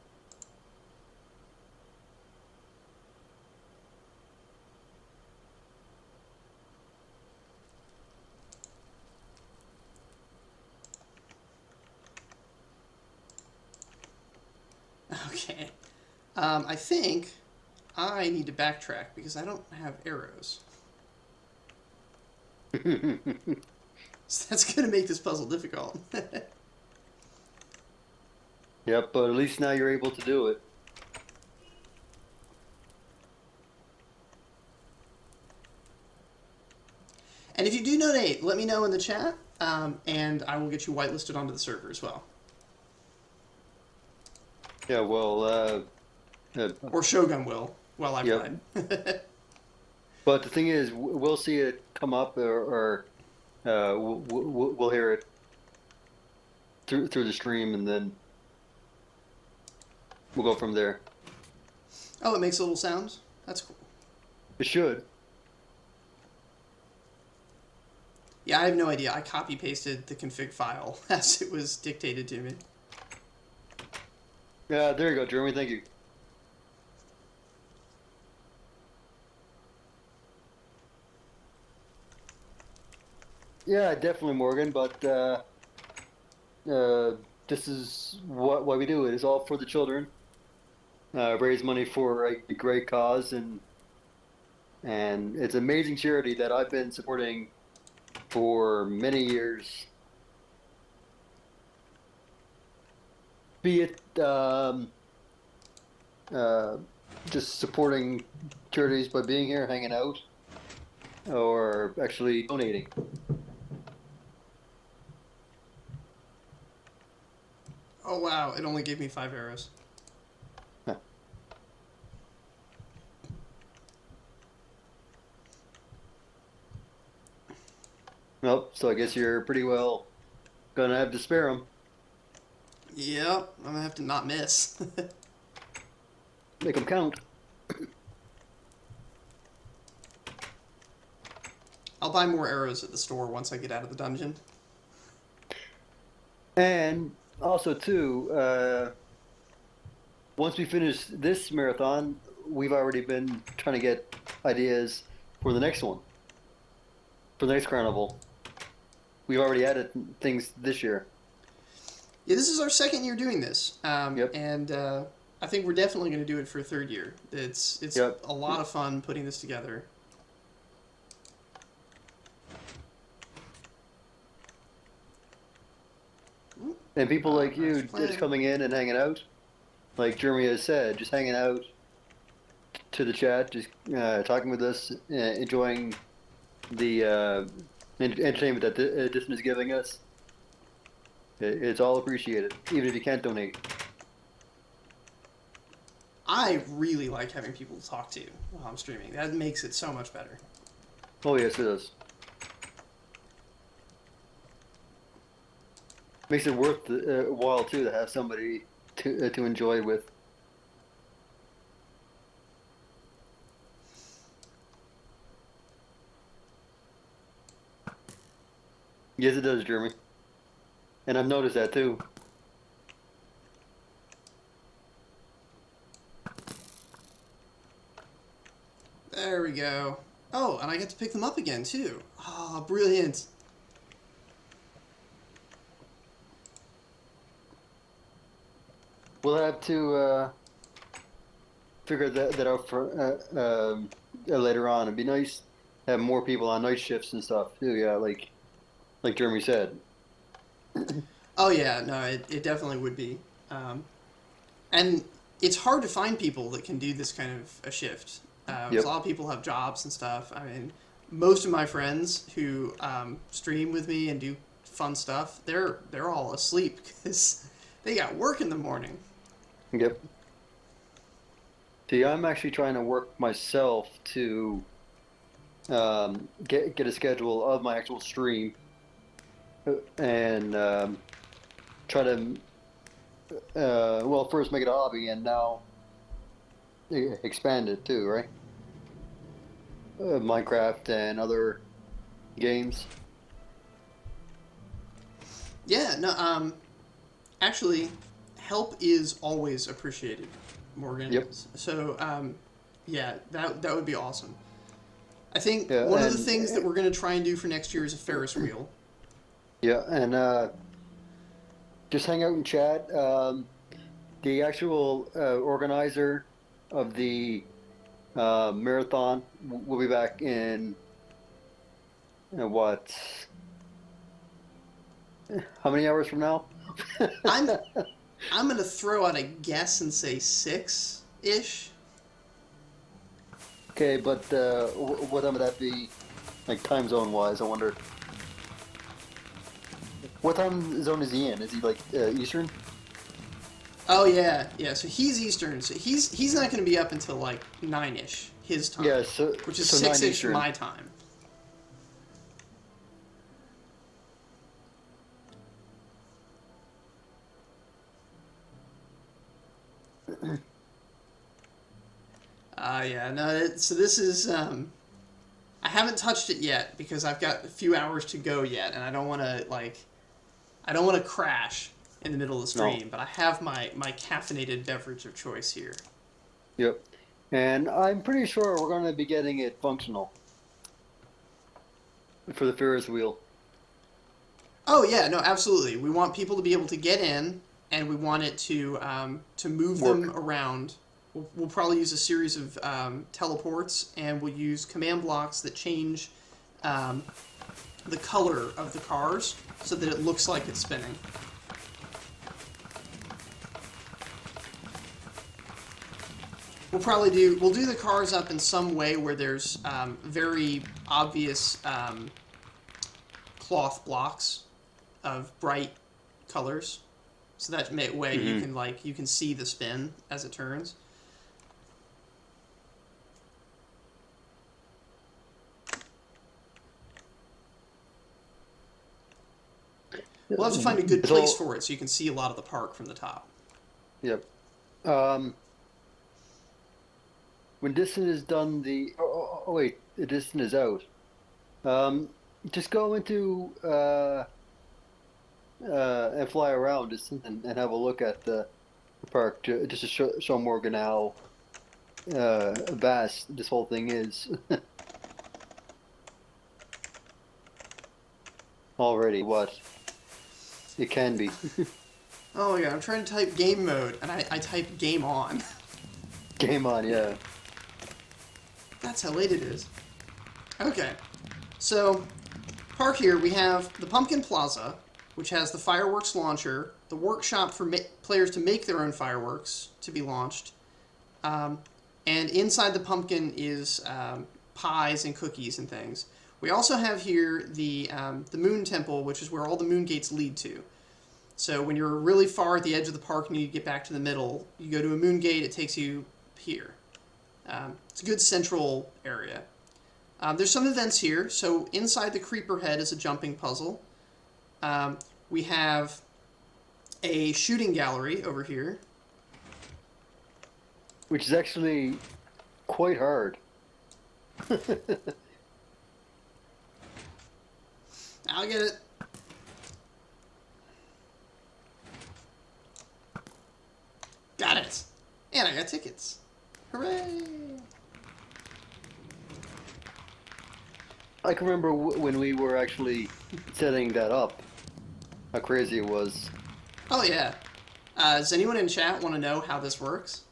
Okay. I think I need to backtrack because I don't have arrows. So that's going to make this puzzle difficult. Yep, but at least now you're able to do it. And if you do donate, let me know in the chat, and I will get you whitelisted onto the server as well. Yeah, well... or Shogun will, while I play. But the thing is, we'll see it come up, or we'll hear it through the stream, and then we'll go from there. Oh, it makes little sounds? That's cool. It should. Yeah, I have no idea. I copy-pasted the config file as it was dictated to me. Yeah, there you go, Jeremy. Thank you. Yeah, definitely, Morgan. But this is why we do it. It's all for the children. Raise money for a great cause, and it's an amazing charity that I've been supporting for many years. Be it just supporting charities by being here, hanging out, or actually donating? Oh wow, it only gave me 5 arrows. Huh. Well, so I guess you're pretty well gonna have to spare them. Yep, I'm gonna have to not miss. Make them count. I'll buy more arrows at the store once I get out of the dungeon. And also, too, once we finish this marathon, we've already been trying to get ideas for the next one, for the next carnival. We've already added things this year. Yeah, this is our 2nd year doing this, Yep. and I think we're definitely going to do it for a 3rd year. It's Yep. a lot of fun putting this together. And people like you Master plan. just coming in and hanging out, like Jeremy has said, just hanging out to the chat, just talking with us, enjoying the entertainment that the edition is giving us. It's all appreciated, even if you can't donate. I really like having people to talk to while I'm streaming. That makes it so much better. Oh yes, it is. Makes it worth the while too to have somebody to enjoy with. Yes, it does, Jeremy. And I've noticed that too. There we go. Oh, and I get to pick them up again too. Oh, brilliant. We'll have to figure that out for later on. It'd be nice to have more people on night shifts and stuff too. Yeah, like Jeremy said. Oh yeah, no, it definitely would be. And it's hard to find people that can do this kind of a shift. 'Cause Yep. a lot of people have jobs and stuff. I mean, most of my friends who stream with me and do fun stuff, they're all asleep because they got work in the morning. Yep. See, I'm actually trying to work myself to get a schedule of my actual stream and try to well, first make it a hobby and now expand it too, right? Minecraft and other games. Yeah, no, actually, help is always appreciated, Morgan. Yep. So, yeah, that would be awesome. I think Yeah, one of the and- things that we're going to try and do for next year is a Ferris wheel. Yeah, and just hang out and chat. The actual organizer of the marathon will be back in what? How many hours from now? I'm going to throw out a guess and say 6-ish. Okay, but what time would that be, like time zone wise? I wonder. What time zone is he in? Is he like Eastern? Oh yeah, yeah. So he's Eastern. So he's not going to be up until like 9-ish his time. Yeah, so which is so 9 6-ish Eastern. my time. Yeah. No. So this is. I haven't touched it yet because I've got a few hours to go yet, and I don't want to I don't want to crash in the middle of the stream. No. But I have my caffeinated beverage of choice here. Yep. And I'm pretty sure we're going to be getting it functional for the Ferris wheel. Oh yeah, no, absolutely. We want people to be able to get in, and we want it to move them around. We'll probably use a series of teleports, and we'll use command blocks that change the color of the cars so that it looks like it's spinning. we'll do the cars up in some way where there's very obvious cloth blocks of bright colors, so that way you can see the spin as it turns. We'll have to find a good place for it so you can see a lot of the park from the top. Yep. When Distant is done, oh wait, the Distant is out. Just go into and fly around Distant and have a look at the park just to show Morgan how vast this whole thing is. Already, what? It can be. Oh my god, I'm trying to type game mode, and I type game on. Game on, yeah. That's how late it is. Okay, so park here we have the Pumpkin Plaza, which has the fireworks launcher, the workshop for players to make their own fireworks to be launched, and inside the pumpkin is pies and cookies and things. We also have here the Moon Temple, which is where all the moon gates lead to. So when you're really far at the edge of the park and you need to get back to the middle, you go to a moon gate, it takes you here. It's a good central area. There's some events here. So inside the Creeper Head is a jumping puzzle. We have a shooting gallery over here. Which is actually quite hard. I'll get it. Got it. And I got tickets. Hooray! I can remember when we were actually setting that up, how crazy it was. Oh, yeah. Does anyone in chat want to know how this works?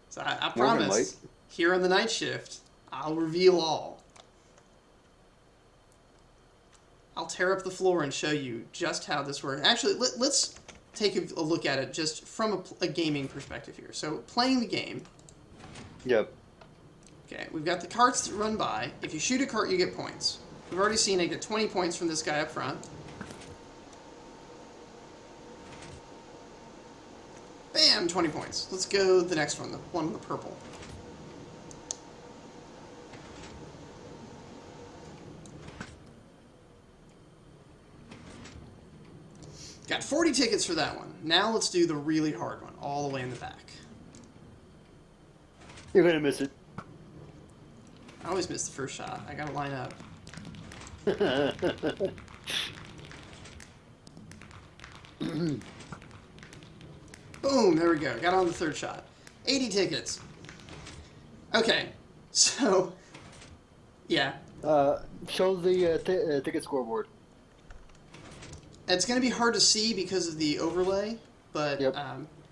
So I promise, here on the night shift, I'll reveal all. I'll tear up the floor and show you just how this works. Actually, let's take a look at it just from a gaming perspective here. So, playing the game. Yep. Okay, we've got the carts that run by. If you shoot a cart, you get points. We've already seen I get 20 points from this guy up front. Bam, 20 points. Let's go the next one, the one with the purple. Got 40 tickets for that one. Now let's do the really hard one, all the way in the back. You're gonna miss it. I always miss the first shot. I gotta line up. Boom, there we go. Got on the third shot. 80 tickets. Okay, so, yeah. Show the ticket scoreboard. It's going to be hard to see because of the overlay, but yep.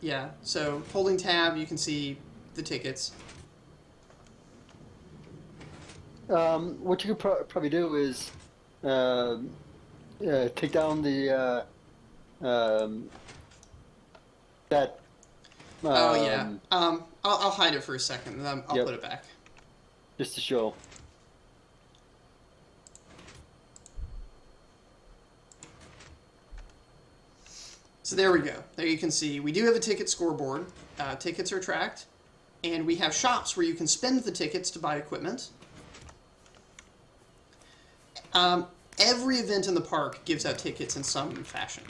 Yeah, so holding tab, you can see the tickets. What you could probably do is take down the that. Oh yeah. I'll hide it for a second, and then I'll yep. put it back. Just to show. So there we go. There you can see we do have a ticket scoreboard. Tickets are tracked, and we have shops where you can spend the tickets to buy equipment. Every event in the park gives out tickets in some fashion.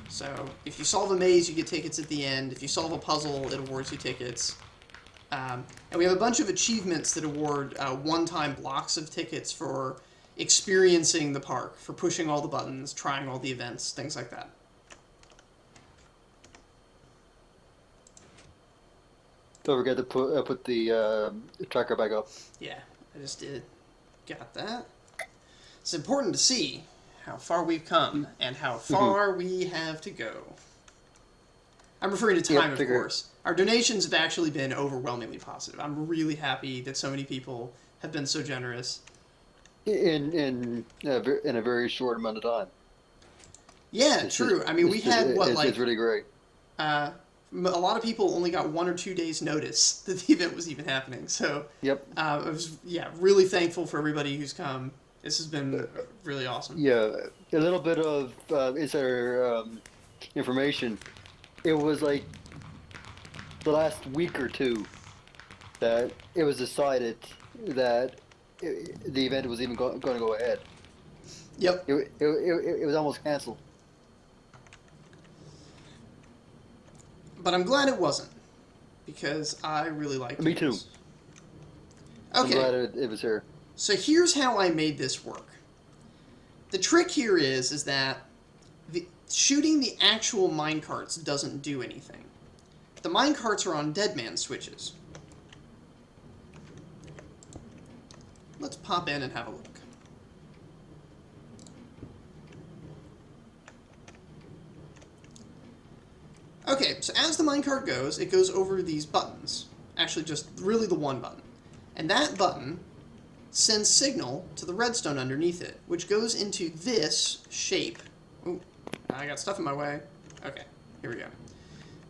So if you solve a maze, you get tickets at the end. If you solve a puzzle, it awards you tickets. And we have a bunch of achievements that award one-time blocks of tickets for experiencing the park, for pushing all the buttons, trying all the events, things like that. Don't forget to put the tracker back up. Yeah, I just did. Got that. It's important to see how far we've come and how far we have to go. I'm referring to time, of course. Our donations have actually been overwhelmingly positive. I'm really happy that so many people have been so generous. In a very short amount of time. Yeah, true. I mean, we had, it's really great. a lot of people only got 1 or 2 days notice that the event was even happening. So Yep. I was really thankful for everybody who's come. This has been really awesome. Yeah, a little bit of insider information. It was like the last week or two that it was decided that the event was even going to go ahead. Yep. It was almost canceled. But I'm glad it wasn't because I really liked Me it. too. I'm Okay, glad it was here. so here's how I made this work. The trick here is that shooting the actual minecarts doesn't do anything. The minecarts are on dead man switches. Let's pop in and have a look. Okay, so as the minecart goes, it goes over these buttons. Actually, just really the one button. And that button sends signal to the redstone underneath it, which goes into this shape. Ooh, I got stuff in my way. Okay, here we go.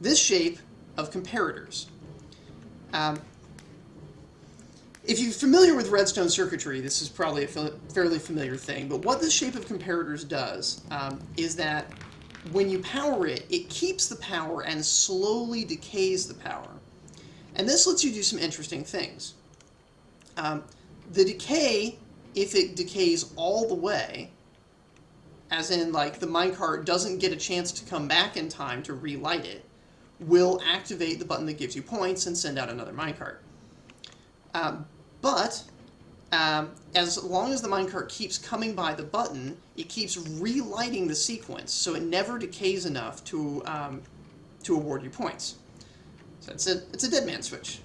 This shape of comparators. If you're familiar with redstone circuitry, this is probably a fairly familiar thing, but what this shape of comparators does is that when you power it, it keeps the power and slowly decays the power. And this lets you do some interesting things. The decay, if it decays all the way, as in like the minecart doesn't get a chance to come back in time to relight it, will activate the button that gives you points and send out another minecart. But as long as the minecart keeps coming by the button, it keeps relighting the sequence, so it never decays enough to award you points. So it's a dead man switch,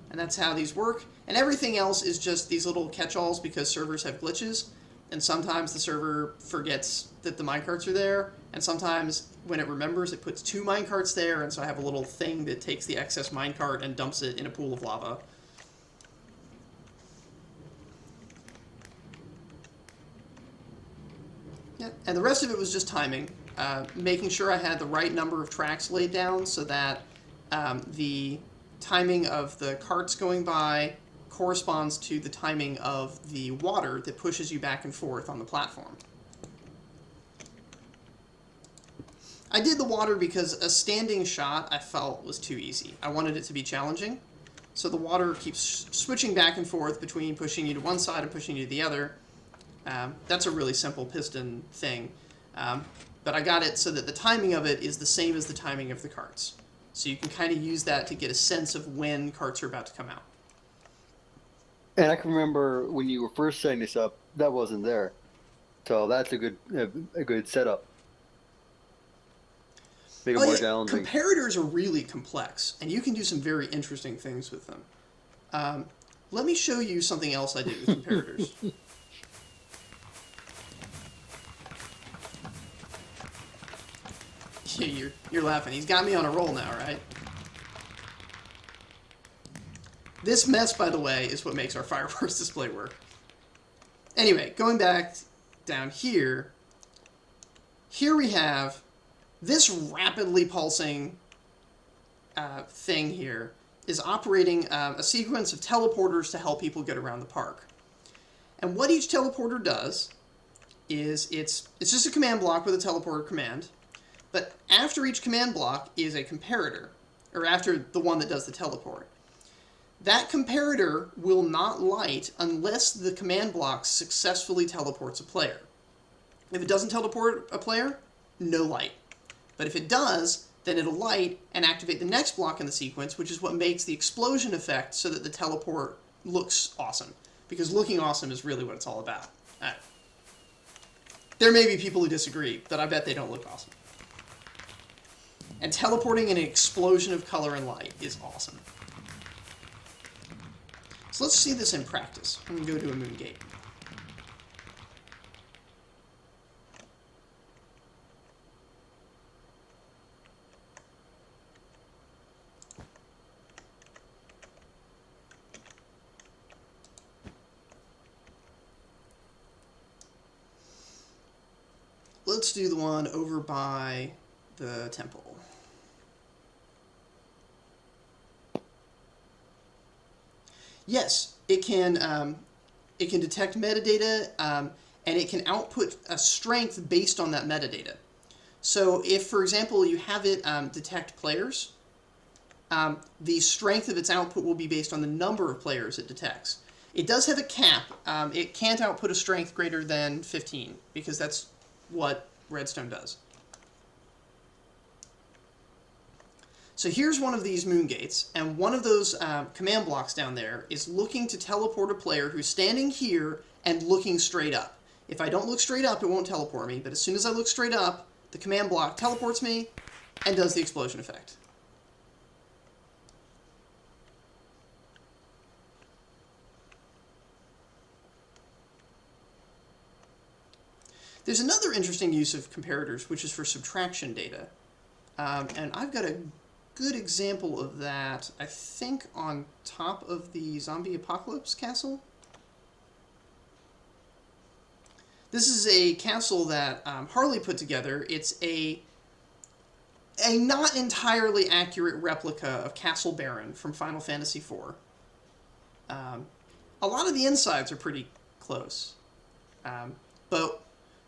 and that's how these work. And everything else is just these little catch-alls because servers have glitches, and sometimes the server forgets that the minecarts are there, and sometimes when it remembers, it puts 2 minecarts there, and so I have a little thing that takes the excess minecart and dumps it in a pool of lava. Yeah, and the rest of it was just timing, making sure I had the right number of tracks laid down so that the timing of the carts going by corresponds to the timing of the water that pushes you back and forth on the platform. I did the water because a standing shot I felt was too easy. I wanted it to be challenging. So the water keeps switching back and forth between pushing you to one side and pushing you to the other. That's a really simple piston thing. But I got it so that the timing of it is the same as the timing of the carts. So you can kind of use that to get a sense of when carts are about to come out. And I can remember when you were first setting this up, that wasn't there. So that's a good setup. Make it more challenging. Comparators are really complex, and you can do some very interesting things with them. Let me show you something else I did with comparators. Yeah, you're laughing. He's got me on a roll now, right? This mess, by the way, is what makes our fireworks display work. Anyway, going back down here, here we have this rapidly pulsing thing here is operating a sequence of teleporters to help people get around the park. And what each teleporter does is it's just a command block with a teleporter command, but after each command block is a comparator, or after the one that does the teleport. That comparator will not light unless the command block successfully teleports a player. If it doesn't teleport a player, no light. But if it does, then it'll light and activate the next block in the sequence, which is what makes the explosion effect so that the teleport looks awesome. Because looking awesome is really what it's all about. There may be people who disagree, but I bet they don't look awesome. And teleporting in an explosion of color and light is awesome. So let's see this in practice. I'm going to go to a moon gate. Let's do the one over by the temple. it can detect metadata, and it can output a strength based on that metadata. So if, for example, you have it detect players, the strength of its output will be based on the number of players it detects. It does have a cap. It can't output a strength greater than 15, because that's what Redstone does. So here's one of these moon gates, and one of those command blocks down there is looking to teleport a player who's standing here and looking straight up. If I don't look straight up, it won't teleport me, but as soon as I look straight up, the command block teleports me and does the explosion effect. There's another interesting use of comparators, which is for subtraction data. And I've got a good example of that, I think, on top of the Zombie Apocalypse castle. This is a castle that Harley put together. It's a not entirely accurate replica of Castle Baron from Final Fantasy IV. A lot of the insides are pretty close. But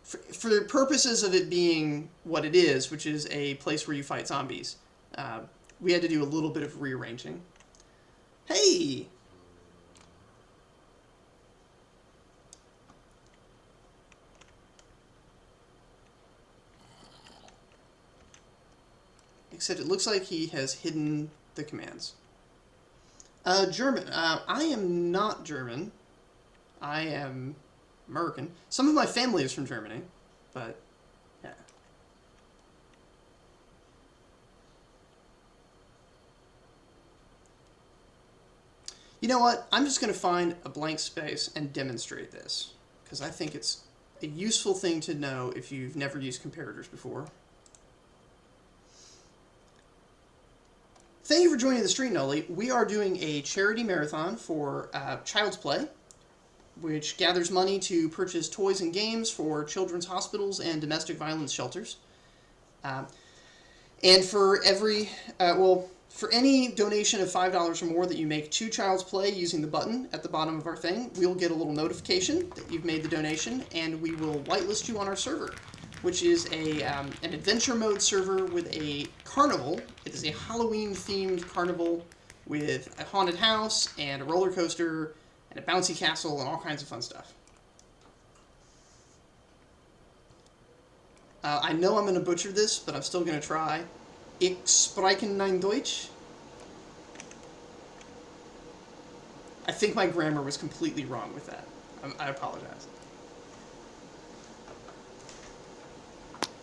for the purposes of it being what it is, which is a place where you fight zombies, we had to do a little bit of rearranging. Hey! Except it looks like he has hidden the commands. German. I am not German. I am American. Some of my family is from Germany, but yeah. You know what? I'm just going to find a blank space and demonstrate this, because I think it's a useful thing to know if you've never used comparators before. Thank you for joining the stream, Noli. We are doing a charity marathon for Child's Play, which gathers money to purchase toys and games for children's hospitals and domestic violence shelters. And for every, for any donation of $5 or more that you make to Child's Play using the button at the bottom of our thing, we'll get a little notification that you've made the donation, and we will whitelist you on our server, which is an adventure mode server with a carnival. It is a Halloween-themed carnival with a haunted house and a roller coaster and a bouncy castle and all kinds of fun stuff. I know I'm going to butcher this, but I'm still going to try. Ich sprechen nein Deutsch. I think my grammar was completely wrong with that. I apologize.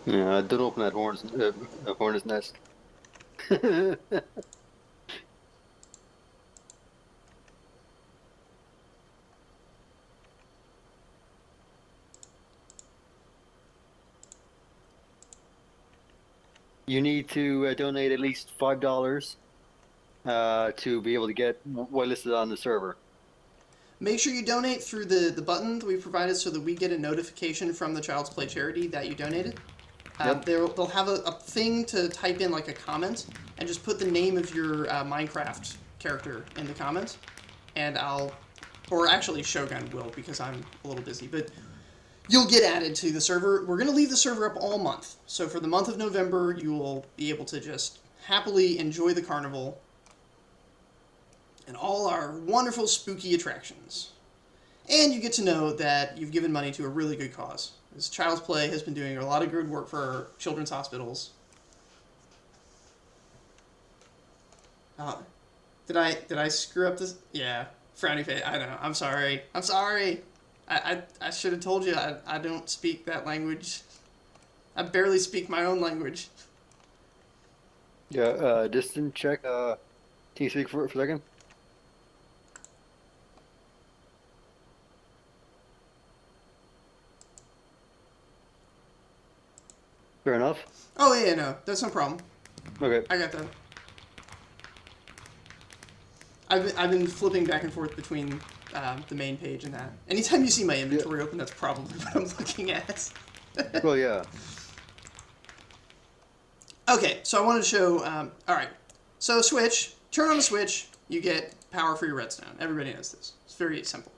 Yeah, don't open that hornet's nest. You need to donate at least $5 to be able to get whitelisted on the server. Make sure you donate through the button that we provided so that we get a notification from the Child's Play charity that you donated. Yep. They'll have a thing to type in, like a comment, and just put the name of your Minecraft character in the comments, and or actually Shogun will, because I'm a little busy, but you'll get added to the server. We're going to leave the server up all month, so for the month of November, you will be able to just happily enjoy the carnival and all our wonderful spooky attractions. And you get to know that you've given money to a really good cause. This Child's Play has been doing a lot of good work for our children's hospitals. Did I screw up this? Yeah, frowny face. I know. I'm sorry. I'm sorry. I should have told you I don't speak that language. I barely speak my own language. Yeah, distance check. Can you speak for a second? Fair enough. Oh yeah, no, that's no problem. Okay. I got that. I've been flipping back and forth between the main page and that. Anytime you see my inventory open, that's probably what I'm looking at. Well, yeah. Okay, so I wanted to show. All right, so switch. Turn on the switch. you get power for your redstone. Everybody knows this. It's very simple.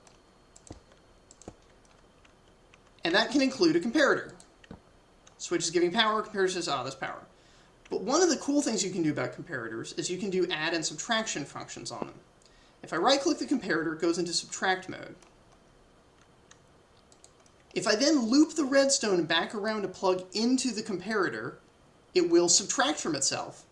And that can include a comparator. Switch is giving power, comparator says, oh, that's power. But one of the cool things you can do about comparators is you can do add and subtraction functions on them. If I right-click the comparator, it goes into subtract mode. If I then loop the redstone back around to plug into the comparator, it will subtract from itself,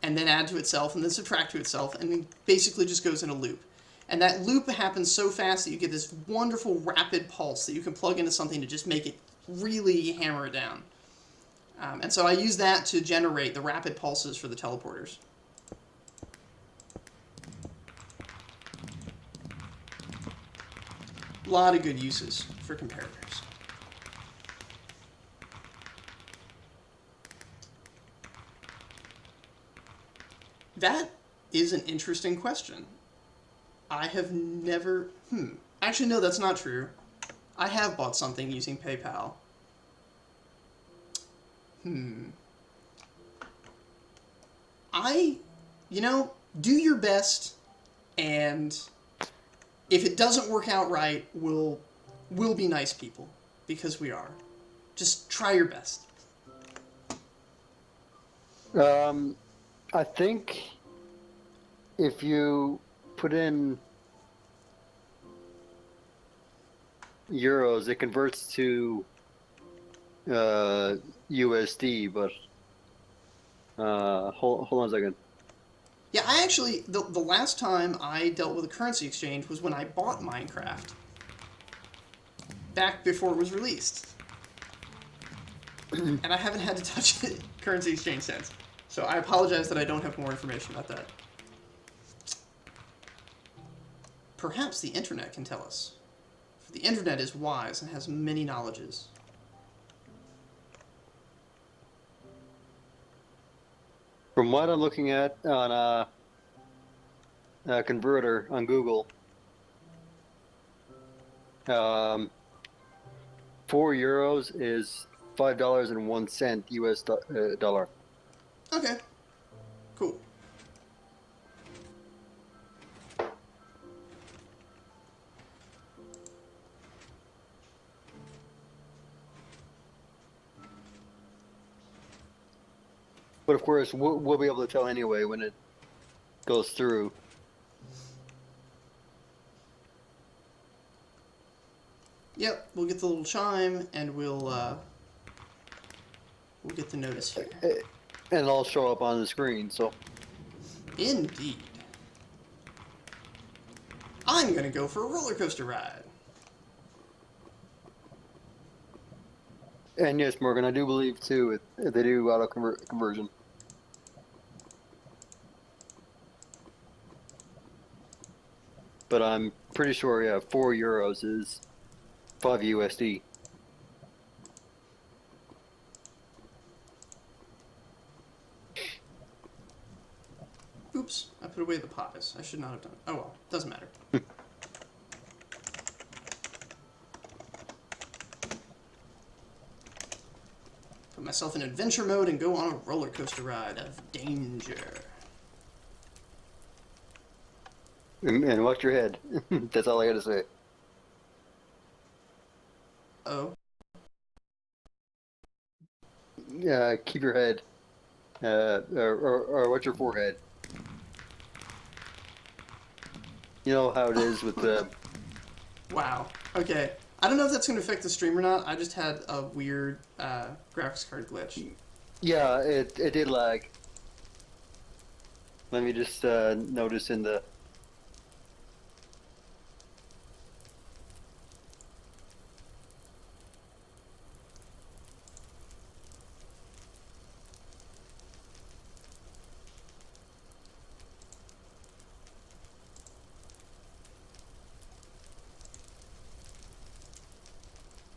and then add to itself, and then subtract to itself, and it basically just goes in a loop. And that loop happens so fast that you get this wonderful rapid pulse that you can plug into something to just make it really hammer it down. And so I use that to generate the rapid pulses for the teleporters. A lot of good uses for comparators. That is an interesting question. I have never... Actually, no, that's not true. I have bought something using PayPal. Do your best, and if it doesn't work out right, we'll be nice people, because we are. Just try your best. I think if you put in euros, it converts to USD, but hold on a second. Yeah, I actually, the last time I dealt with a currency exchange was when I bought Minecraft. Back before it was released. And I haven't had to touch the currency exchange since. So I apologize that I don't have more information about that. Perhaps the internet can tell us. For the internet is wise and has many knowledges. From what I'm looking at on a converter on Google, 4 euros is $5.01 US dollar. Okay. Cool. But of course, we'll be able to tell anyway when it goes through. Yep, we'll get the little chime, and we'll get the notice here. And it'll show up on the screen, so. Indeed. I'm gonna go for a roller coaster ride. And yes, Morgan, I do believe too they do auto conversion. But I'm pretty sure, yeah, 4 euros is 5 USD. Oops, I put away the pies. I should not have done it. Oh well, doesn't matter. Put myself in adventure mode and go on a roller coaster ride of danger. And watch your head. That's all I gotta say. Oh. Keep your head. Or watch your forehead. You know how it is with the... Wow. Okay. I don't know if that's going to affect the stream or not. I just had a weird graphics card glitch. Yeah, it did lag. Let me just notice in the...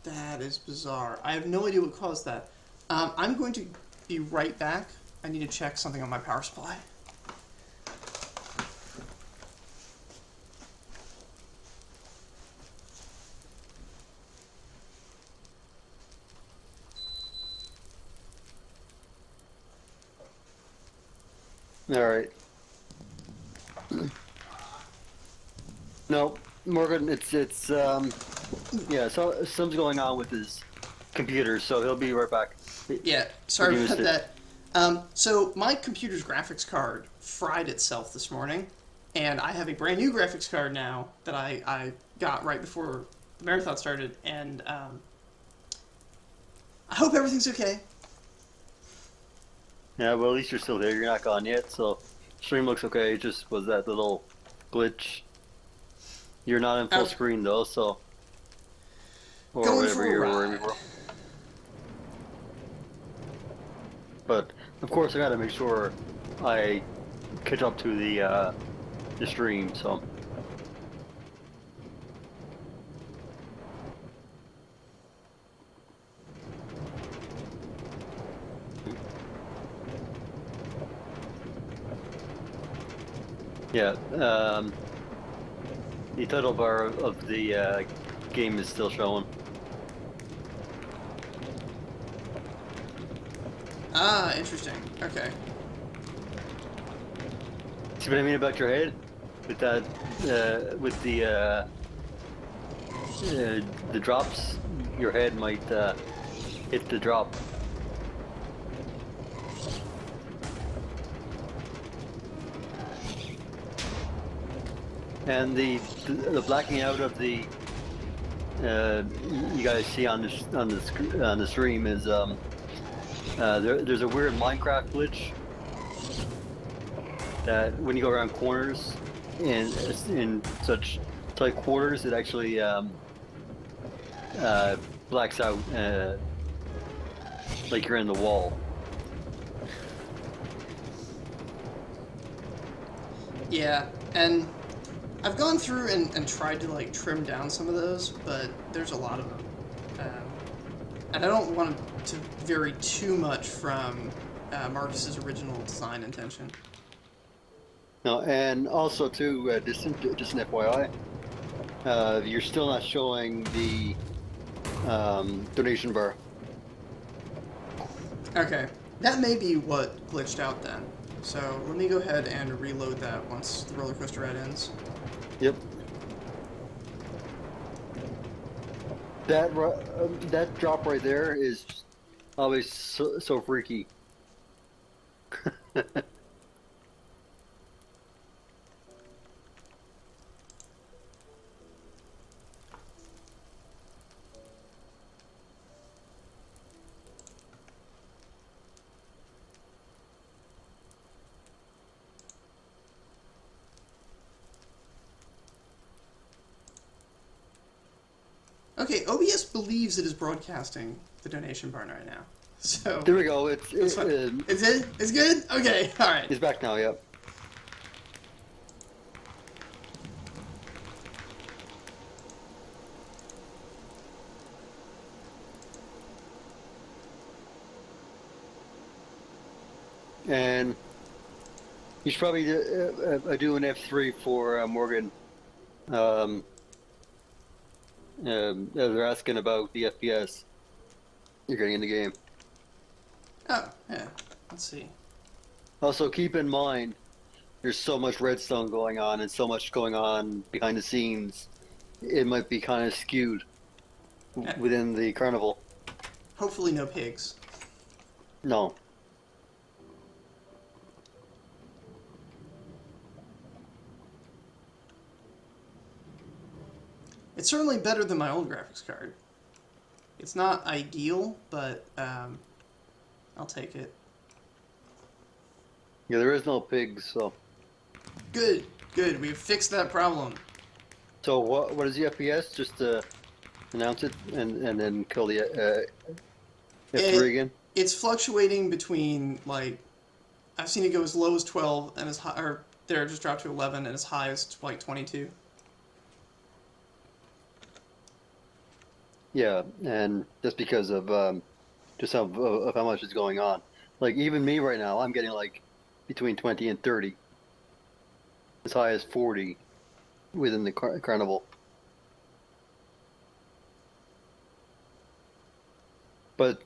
That is bizarre. I have no idea what caused that. I'm going to be right back. I need to check something on my power supply. All right. No, Morgan, yeah, so something's going on with his computer, so he'll be right back. Yeah, What do sorry you about miss it? that. So my computer's graphics card fried itself this morning, and I have a brand new graphics card now that I got right before the marathon started, and I hope everything's okay. Yeah, well, at least you're still there. You're not gone yet, so stream looks okay. It just was that little glitch. You're not in full Okay, screen though, so or going whatever for a you're worrying ride. for. But of course, I got to make sure I catch up to the stream. So yeah, the title bar of the game is still showing. Ah, interesting. Okay. See what I mean about your head? With that, with the drops, your head might hit the drop. And the blacking out of the you guys see on on the stream is there's a weird Minecraft glitch that when you go around corners in such tight quarters, it actually blacks out like you're in the wall. Yeah, and I've gone through and tried to like trim down some of those, but there's a lot of them, and I don't want to vary too much from Marcus's original design intention. No, and also too, just an FYI, you're still not showing the donation bar. Okay, that may be what glitched out then. So let me go ahead and reload that once the roller coaster ride ends. Yep. That drop right there is always so freaky. Okay, OBS believes it is broadcasting the donation barn right now. So There we go. that's fine. Is it? It's good. Okay. All right. He's back now. Yep. And you should probably do an F3 for Morgan. They're asking about the FPS you're getting in the game. Oh yeah. Let's see. Also, keep in mind, there's so much redstone going on and so much going on behind the scenes. It might be kind of skewed Eh, within the carnival. hopefully no pigs. No. It's certainly better than my old graphics card. It's not ideal, but I'll take it. Yeah, there is no pigs, so. Good. Good. We've fixed that problem. So what is the FPS? Just announce it and then kill the F3 again? It's fluctuating between like I've seen it go as low as 12 and as high, or there it just dropped to 11 and as high as like 22. Yeah, and just because of just of how much is going on. Like even me right now, I'm getting like between 20 and 30, as high as 40 within the carnival. But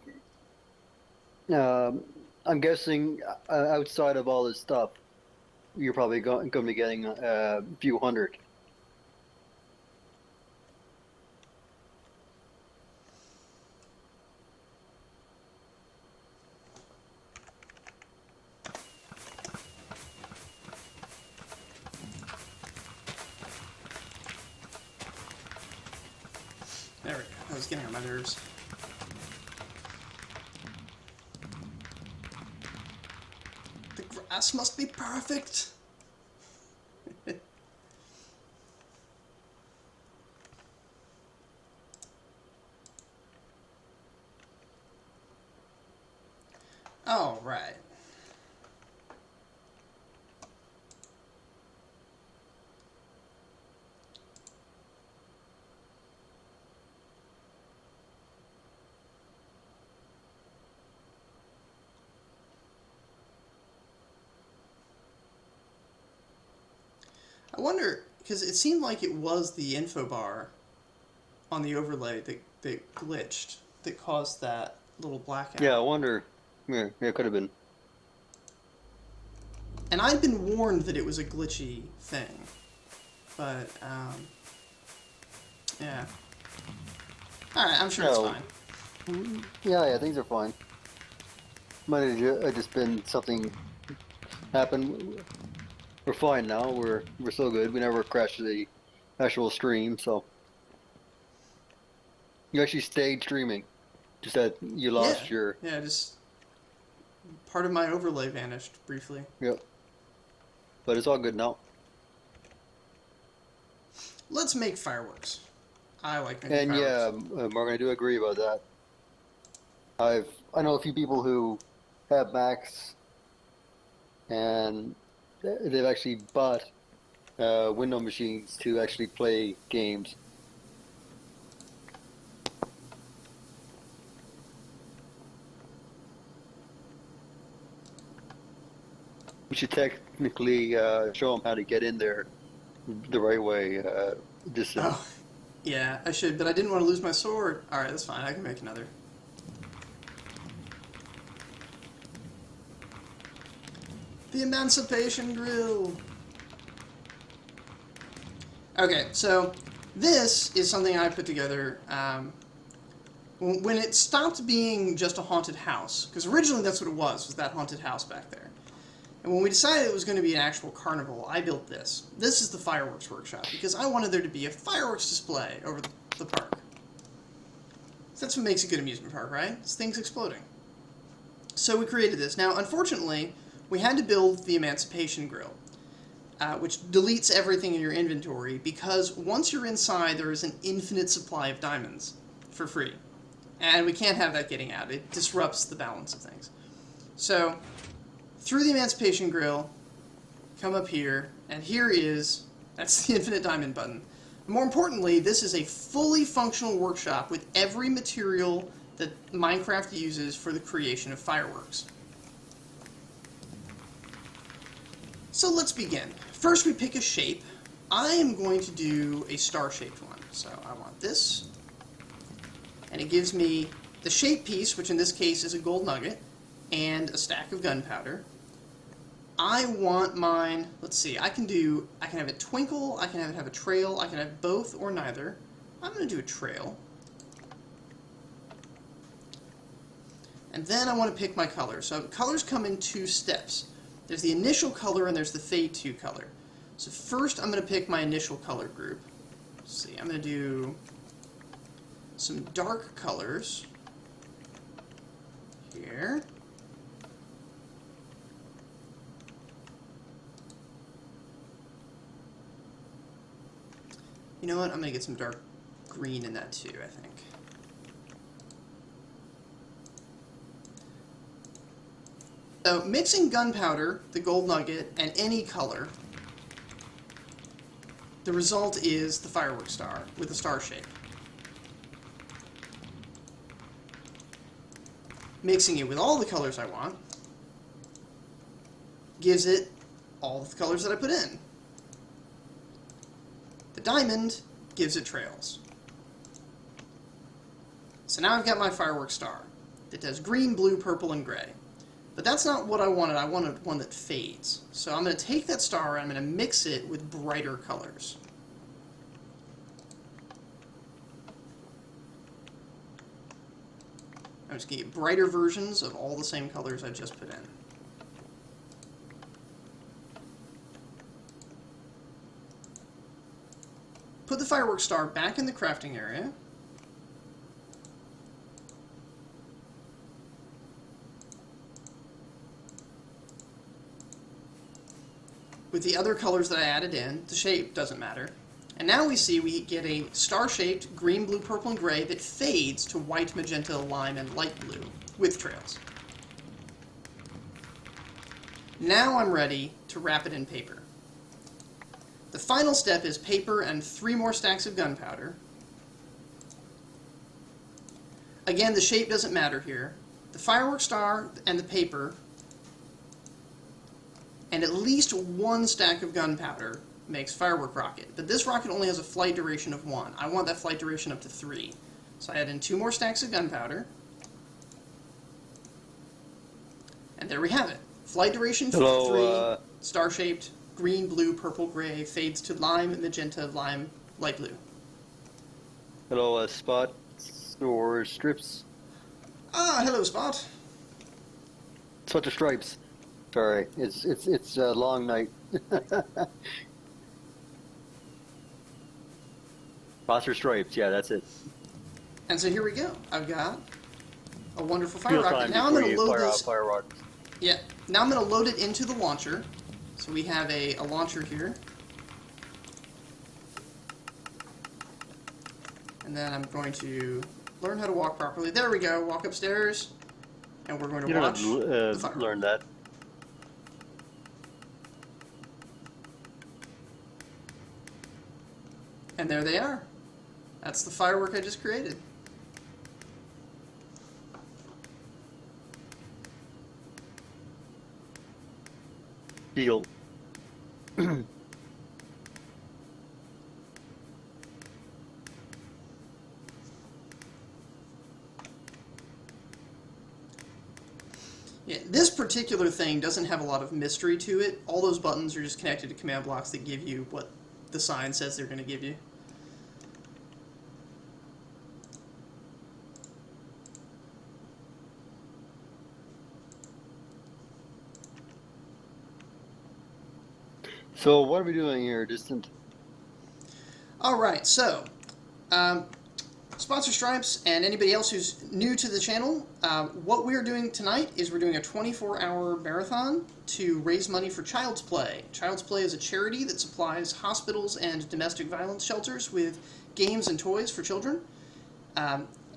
I'm guessing outside of all this stuff, you're probably going to be getting a few hundred. There we go. I was getting on my nerves. The grass must be perfect. All right. I wonder, because it seemed like it was the info bar on the overlay that glitched, that caused that little blackout. Yeah, I wonder. Yeah, it could have been. And I'd been warned that it was a glitchy thing. But, yeah. Alright, I'm sure it's No. fine. Yeah, things are fine. Might have just been something happened. We're fine now. We're so good. We never crashed the actual stream, so you actually stayed streaming. Just that you lost your. Yeah, just part of my overlay vanished briefly. Yep. But it's all good now. Let's make fireworks. I like making And yeah, fireworks. Morgan, I do agree about that. I know a few people who have Macs, and they've actually bought Windows machines to actually play games. We should technically show them how to get in there the right way. Oh, yeah, I should, but I didn't want to lose my sword. Alright, that's fine. I can make another. The Emancipation Grill! Okay, so this is something I put together when it stopped being just a haunted house, because originally that's what it was that haunted house back there. And when we decided it was going to be an actual carnival, I built this. This is the fireworks workshop, because I wanted there to be a fireworks display over the park. That's what makes a good amusement park, right? It's things exploding. So we created this. Now, unfortunately, we had to build the Emancipation Grill, which deletes everything in your inventory, because once you're inside, there is an infinite supply of diamonds for free. And we can't have that getting out. It disrupts the balance of things. So, through the Emancipation Grill, come up here, and that's the infinite diamond button. More importantly, this is a fully functional workshop with every material that Minecraft uses for the creation of fireworks. So let's begin. First we pick a shape. I am going to do a star-shaped one. So I want this, and it gives me the shape piece, which in this case is a gold nugget, and a stack of gunpowder. I want mine, let's see, I can have it twinkle, I can have it have a trail, I can have both or neither. I'm going to do a trail. And then I want to pick my color. So colors come in two steps. There's the initial color and there's the fade to color. So first I'm going to pick my initial color group. Let's see, I'm going to do some dark colors here. You know what? I'm going to get some dark green in that too, I think. So mixing gunpowder, the gold nugget, and any color, the result is the fireworks star with a star shape. Mixing it with all the colors I want gives it all the colors that I put in. The diamond gives it trails. So now I've got my fireworks star that does green, blue, purple, and gray. But that's not what I wanted. I wanted one that fades. So I'm going to take that star and I'm going to mix it with brighter colors. I'm just going to get brighter versions of all the same colors I just put in. Put the fireworks star back in the crafting area. with the other colors that I added in. The shape doesn't matter. And now we see we get a star-shaped green, blue, purple, and gray that fades to white, magenta, lime, and light blue with trails. Now I'm ready to wrap it in paper. The final step is paper and 3 more stacks of gunpowder. Again, the shape doesn't matter here. The firework star and the paper, and at least 1 stack of gunpowder makes firework rocket. But this rocket only has a flight duration of 1. I want that flight duration up to 3. So I add in 2 more stacks of gunpowder. And there we have it. Flight duration 3, star-shaped, green, blue, purple, gray, fades to lime, magenta, lime, light blue. Hello, spots or strips? Ah, hello, Spot. Spots or stripes. Sorry, it's a long night. Spots or stripes, yeah, that's it. And so here we go. I've got a wonderful fire Real rocket. time Now I'm before going to you load fire out this. fireworks. Yeah. Now I'm going to load it into the launcher. So we have a launcher here. And then I'm going to learn how to walk properly. There we go. Walk upstairs. And we're going to You don't watch have the to fireworks. learn that. And there they are. That's the firework I just created. Deal. Yeah, this particular thing doesn't have a lot of mystery to it. All those buttons are just connected to command blocks that give you what the sign says they're going to give you. So what are we doing here, Distant? Alright, so, Sponsor Stripes and anybody else who's new to the channel, what we're doing tonight is we're doing a 24-hour marathon to raise money for Child's Play. Child's Play is a charity that supplies hospitals and domestic violence shelters with games and toys for children.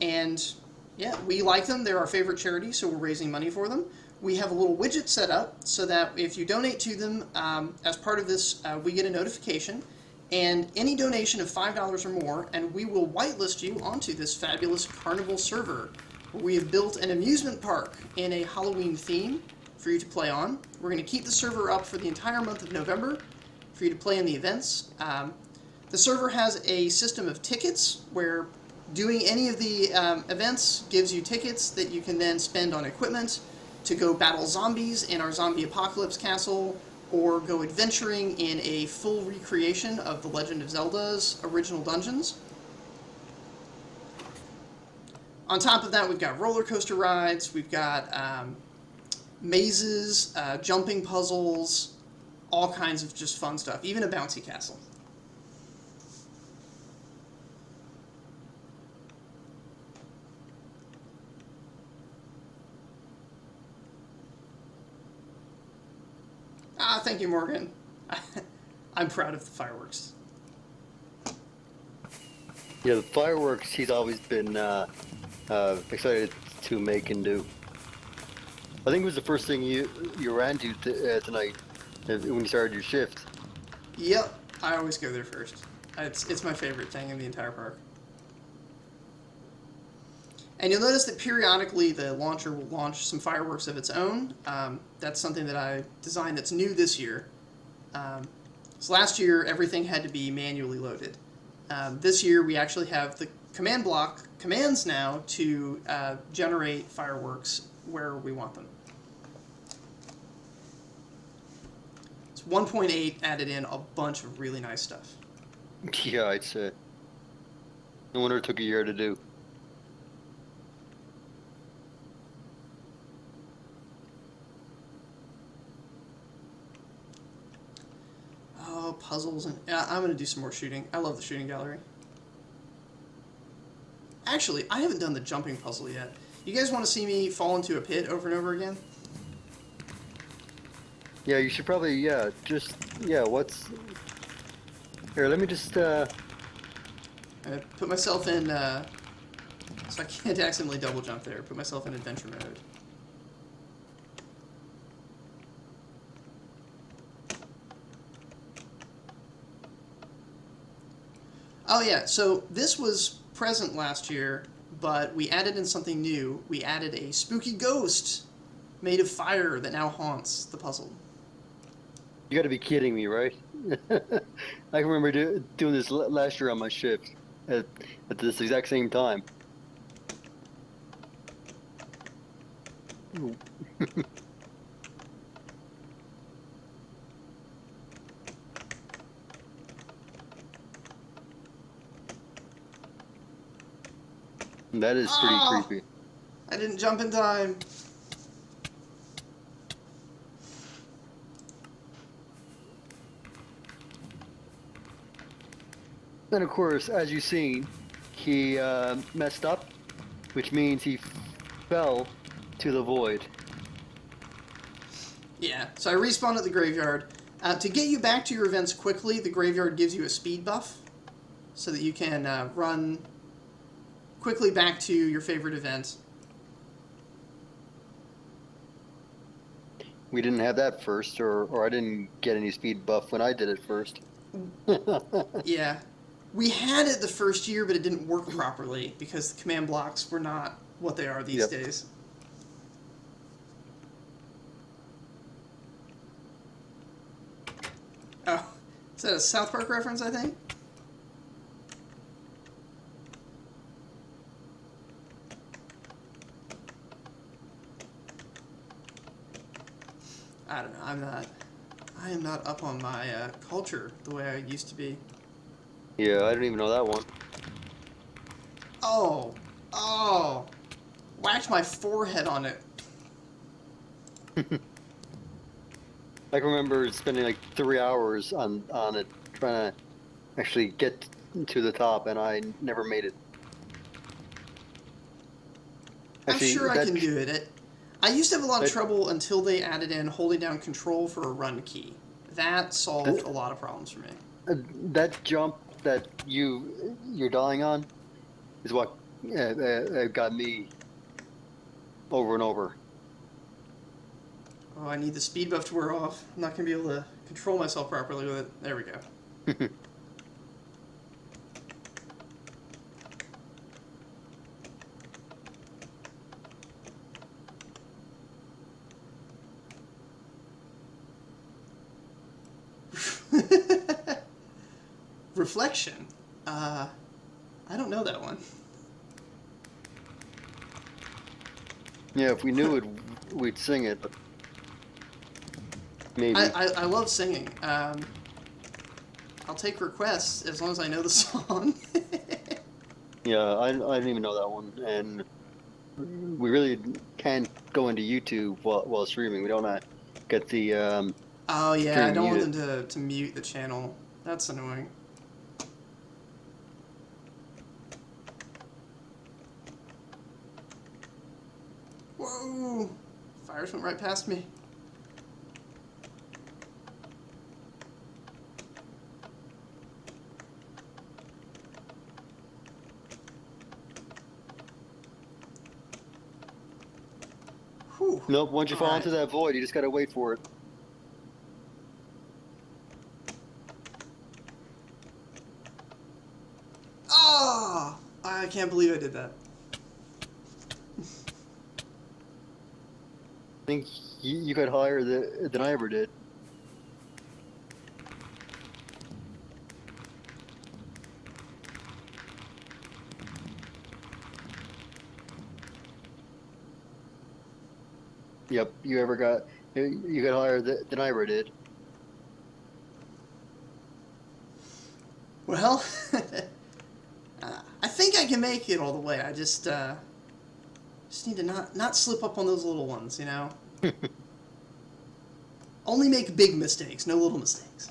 And yeah, we like them. They're our favorite charity, so we're raising money for them. We have a little widget set up so that if you donate to them as part of this, we get a notification. And any donation of $5 or more, and we will whitelist you onto this fabulous Carnival server. We have built an amusement park in a Halloween theme for you to play on. We're going to keep the server up for the entire month of November for you to play in the events. The server has a system of tickets where doing any of the events gives you tickets that you can then spend on equipment to go battle zombies in our zombie apocalypse castle, or go adventuring in a full recreation of The Legend of Zelda's original dungeons. On top of that, we've got roller coaster rides, we've got mazes, jumping puzzles, all kinds of just fun stuff, even a bouncy castle. Ah, thank you, Morgan. I'm proud of the fireworks. Yeah, the fireworks he's always been excited to make and do. I think it was the first thing you ran to tonight when you started your shift. Yep, I always go there first. It's my favorite thing in the entire park. And you'll notice that periodically the launcher will launch some fireworks of its own. That's something that I designed that's new this year. So last year everything had to be manually loaded. This year we actually have the command block commands now to generate fireworks where we want them. It's 1.8 added in a bunch of really nice stuff. Yeah, I'd say. No wonder it took a year to do. Oh, puzzles, and I'm going to do some more shooting. I love the shooting gallery. Actually, I haven't done the jumping puzzle yet. You guys want to see me fall into a pit over and over again? Yeah, you should probably, just Yeah, what's... Here, let me just, I put myself in, so I can't accidentally double jump there. Put myself in adventure mode. Oh yeah, so this was present last year, but we added in something new. We added a spooky ghost made of fire that now haunts the puzzle. you gotta be kidding me, right? I can remember doing this last year on my shift at, at this exact same time. That is pretty Oh! creepy. I didn't jump in time. And of course, as you've seen, he messed up, which means he fell to the void. Yeah, so I respawned at the graveyard. To get you back to your events quickly, the graveyard gives you a speed buff so that you can run quickly back to your favorite event. We didn't have that first, or I didn't get any speed buff when I did it first. Yeah. We had it the first year, but it didn't work properly because the command blocks were not what they are these Yep. days. Oh, is that a South Park reference, I think? I don't know. I am not up on my culture the way I used to be. Yeah, I didn't even know that one. Oh, oh, whacked my forehead on it. I can remember spending like 3 hours on it, trying to actually get to the top, and I never made it. I'm Actually, sure I that can do it. I used to have a lot of that trouble until they added in holding down control for a run key. That solved a lot of problems for me. that jump that you're dying on is what got me over and over. Oh, I need the speed buff to wear off. I'm not going to be able to control myself properly with it. There we go. Reflection. I don't know that one. Yeah, if we knew it, we'd sing it, but maybe. I love singing. I'll take requests as long as I know the song. Yeah, I didn't even know that one, and we really can't go into YouTube while streaming. We don't get the Oh yeah, I stream don't want muted. them to mute the channel. That's annoying. Whoa! Fires went right past me. Whew. Nope. Once you All fall right. into that void, you just gotta wait for it. Oh! I can't believe I did that. I think you got higher than I ever did. Yep, you got higher than I ever did. Well, I think I can make it all the way. I just need to not slip up on those little ones, you know? Only make big mistakes, no little mistakes.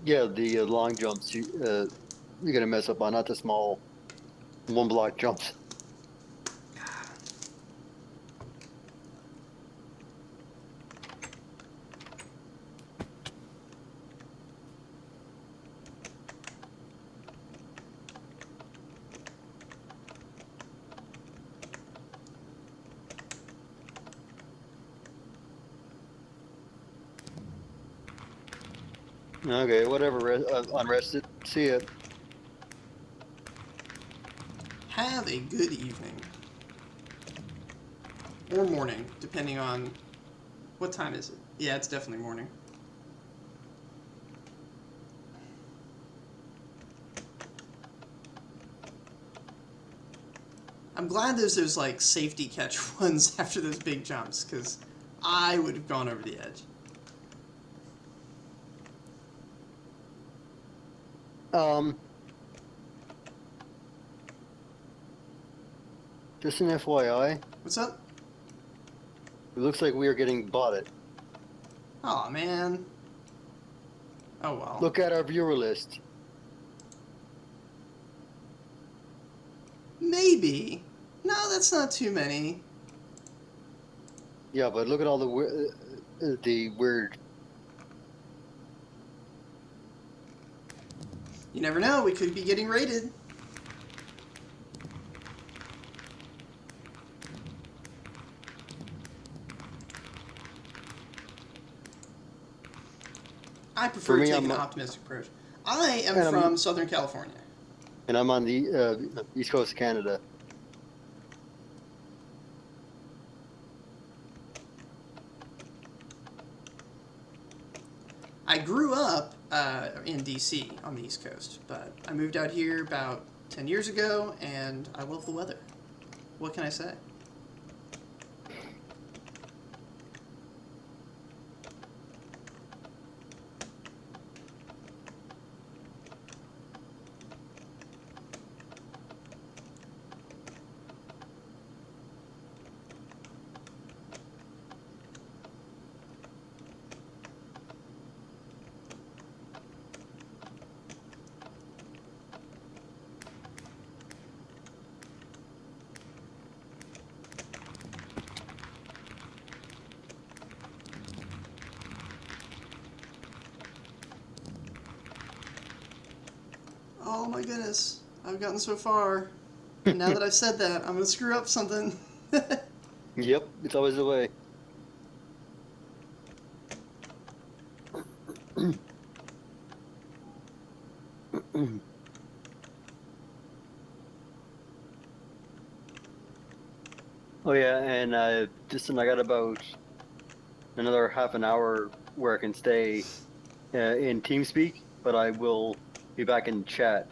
Yeah, the long jumps you're gonna mess up on, not the small one block jumps. Okay, whatever. Unrested. See ya. Have a good evening. Or morning, depending on... What time is it? Yeah, it's definitely morning. I'm glad there's those, like, safety catch ones after those big jumps, because I would have gone over the edge. Just an FYI, What's up? it looks like we are getting botted. Aw, man. Oh, well. Look at our viewer list. Maybe. No, that's not too many. Yeah, but look at all the weird. You never know, we could be getting raided. I prefer For to me, take I'm an not- optimistic approach. I am And I'm- from Southern California. And I'm on the east coast of Canada. I grew up in D.C. on the East Coast, but I moved out here about 10 years ago, and I love the weather. What can I say? Oh my goodness, I've gotten so far. And now that I've said that, I'm going to screw up something. Yep, it's always the way. Oh yeah, and I got about another half an hour where I can stay in TeamSpeak, but I will be back in chat.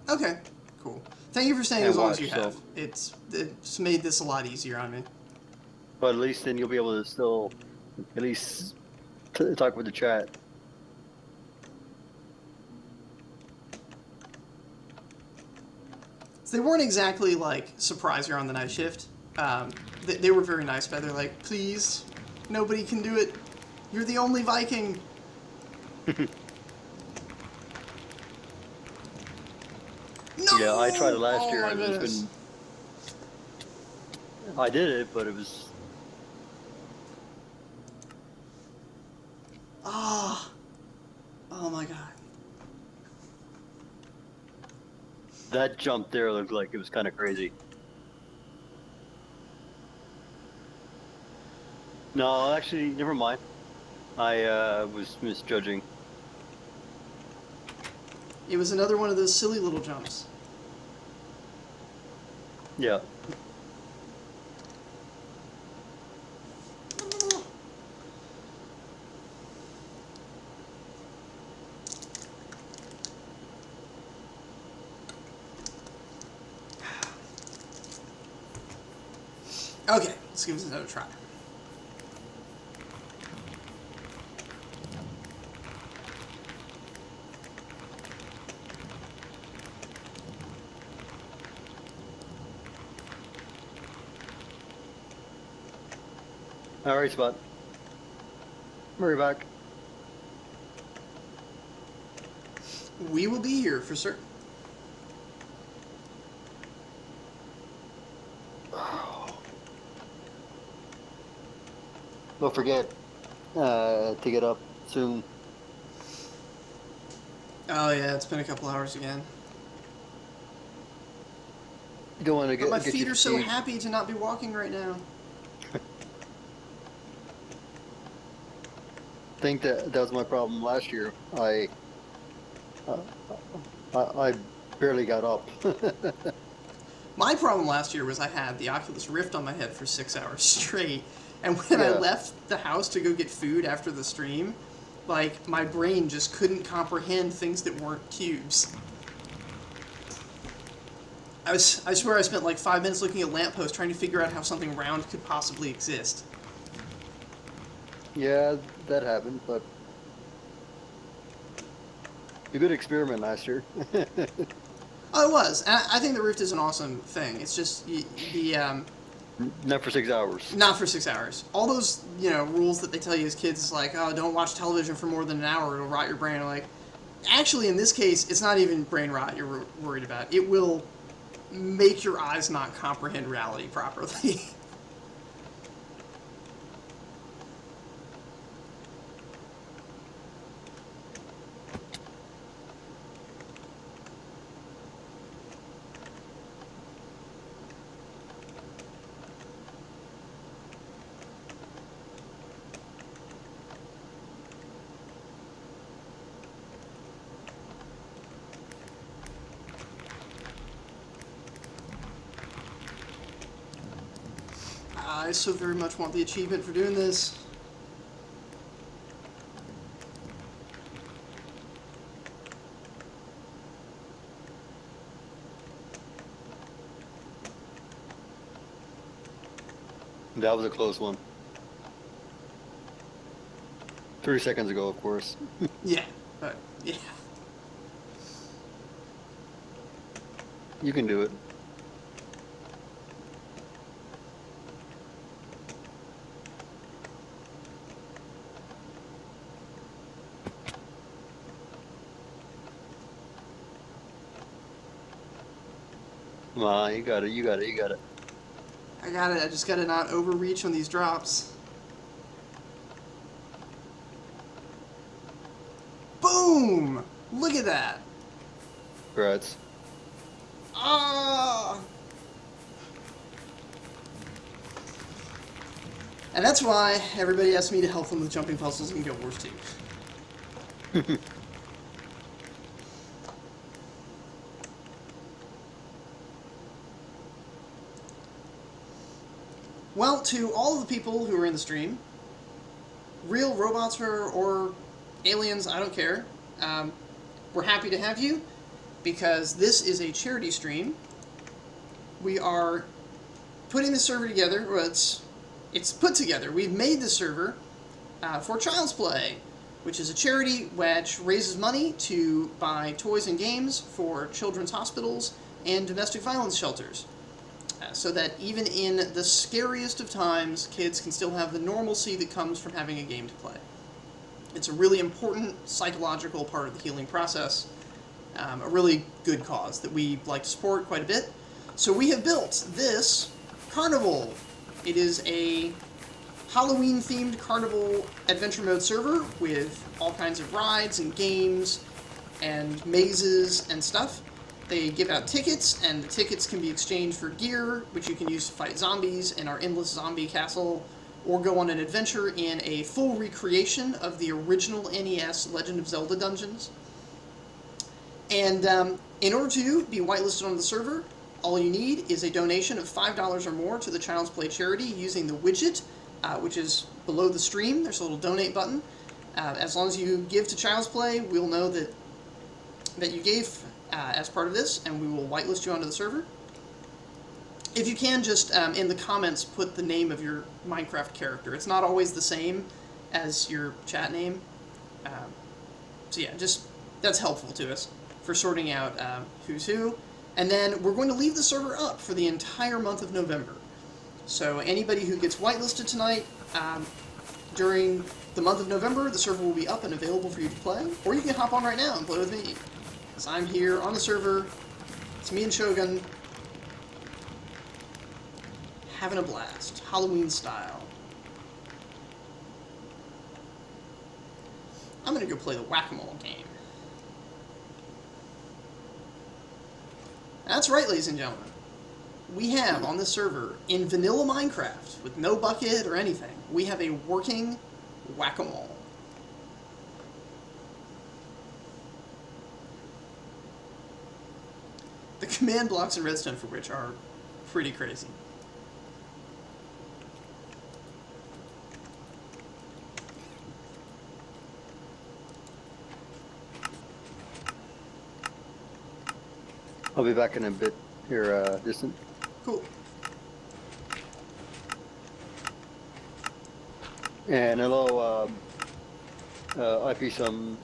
Okay, cool. Thank you for staying And as long as watch, you so- have. It's made this a lot easier on me. But at least then you'll be able to still at least talk with the chat. So they weren't exactly like surprised you're on the night shift. They were very nice, but they're like, please, nobody can do it. You're the only Viking. No! Yeah, I tried it last Oh year my and it's goodness. been. I did it, but it was. Ah. Oh my god. That jump there looked like it was kind of crazy. No, actually, never mind. I was misjudging. It was another one of those silly little jumps. Yeah. Okay, let's give this another try. All right, Spot. Hurry back. We will be here for certain. Don't forget to get up soon. Oh yeah, it's been a couple hours again. You don't want to But get. my get feet your are so feet- happy to not be walking right now. think that was my problem last year. Uh, I barely got up. My problem last year was I had the Oculus Rift on my head for 6 hours straight, and when I Yeah. left the house to go get food after the stream, like, my brain just couldn't comprehend things that weren't cubes. I swear I spent like 5 minutes looking at lampposts trying to figure out how something round could possibly exist. Yeah, that happened, but a good experiment last year. Oh, it was. And I think the Rift is an awesome thing. It's just Not for 6 hours. not for 6 hours. All those rules that they tell you as kids is like, oh, don't watch television for more than an hour; it'll rot your brain. Like, actually, in this case, it's not even brain rot you're worried about. It will make your eyes not comprehend reality properly. I so very much want the achievement for doing this. That was a close one. 30 seconds ago, of course. Yeah, but yeah. You can do it. Come on, you got it, you got it, you got it. I got it. I just got to not overreach on these drops. Boom! Look at that. Congrats. Ah! And that's why everybody asks me to help them with jumping puzzles in Guild Wars 2. Well, to all of the people who are in the stream, real robots or aliens, I don't care, we're happy to have you because this is a charity stream. We are putting the server together. Well, it's put together. We've made the server for Child's Play, which is a charity which raises money to buy toys and games for children's hospitals and domestic violence shelters. So that even in the scariest of times, kids can still have the normalcy that comes from having a game to play. It's a really important psychological part of the healing process, a really good cause that we like to support quite a bit. So we have built this Carnival. It is a Halloween-themed Carnival adventure mode server with all kinds of rides and games and mazes and stuff. They give out tickets, and the tickets can be exchanged for gear, which you can use to fight zombies in our endless zombie castle, or go on an adventure in a full recreation of the original NES Legend of Zelda dungeons. And in order to be whitelisted on the server, all you need is a donation of $5 or more to the Child's Play charity using the widget, which is below the stream. There's a little donate button. As long as you give to Child's Play, we'll know that you gave as part of this, and we will whitelist you onto the server. If you can, just in the comments put the name of your Minecraft character. It's not always the same as your chat name. So yeah, just that's helpful to us for sorting out who's who. And then we're going to leave the server up for the entire month of November. So anybody who gets whitelisted tonight, during the month of November, the server will be up and available for you to play. Or you can hop on right now and play with me. Because I'm here on the server. It's me and Shogun. Having a blast. Halloween style. I'm going to go play the Whack-A-Mole game. That's right, ladies and gentlemen. We have on this server, in vanilla Minecraft, with no bucket or anything, we have a working Whack-A-Mole. The command blocks in Redstone for which are pretty crazy. I'll be back in a bit here, distant. Cool. And hello, IP some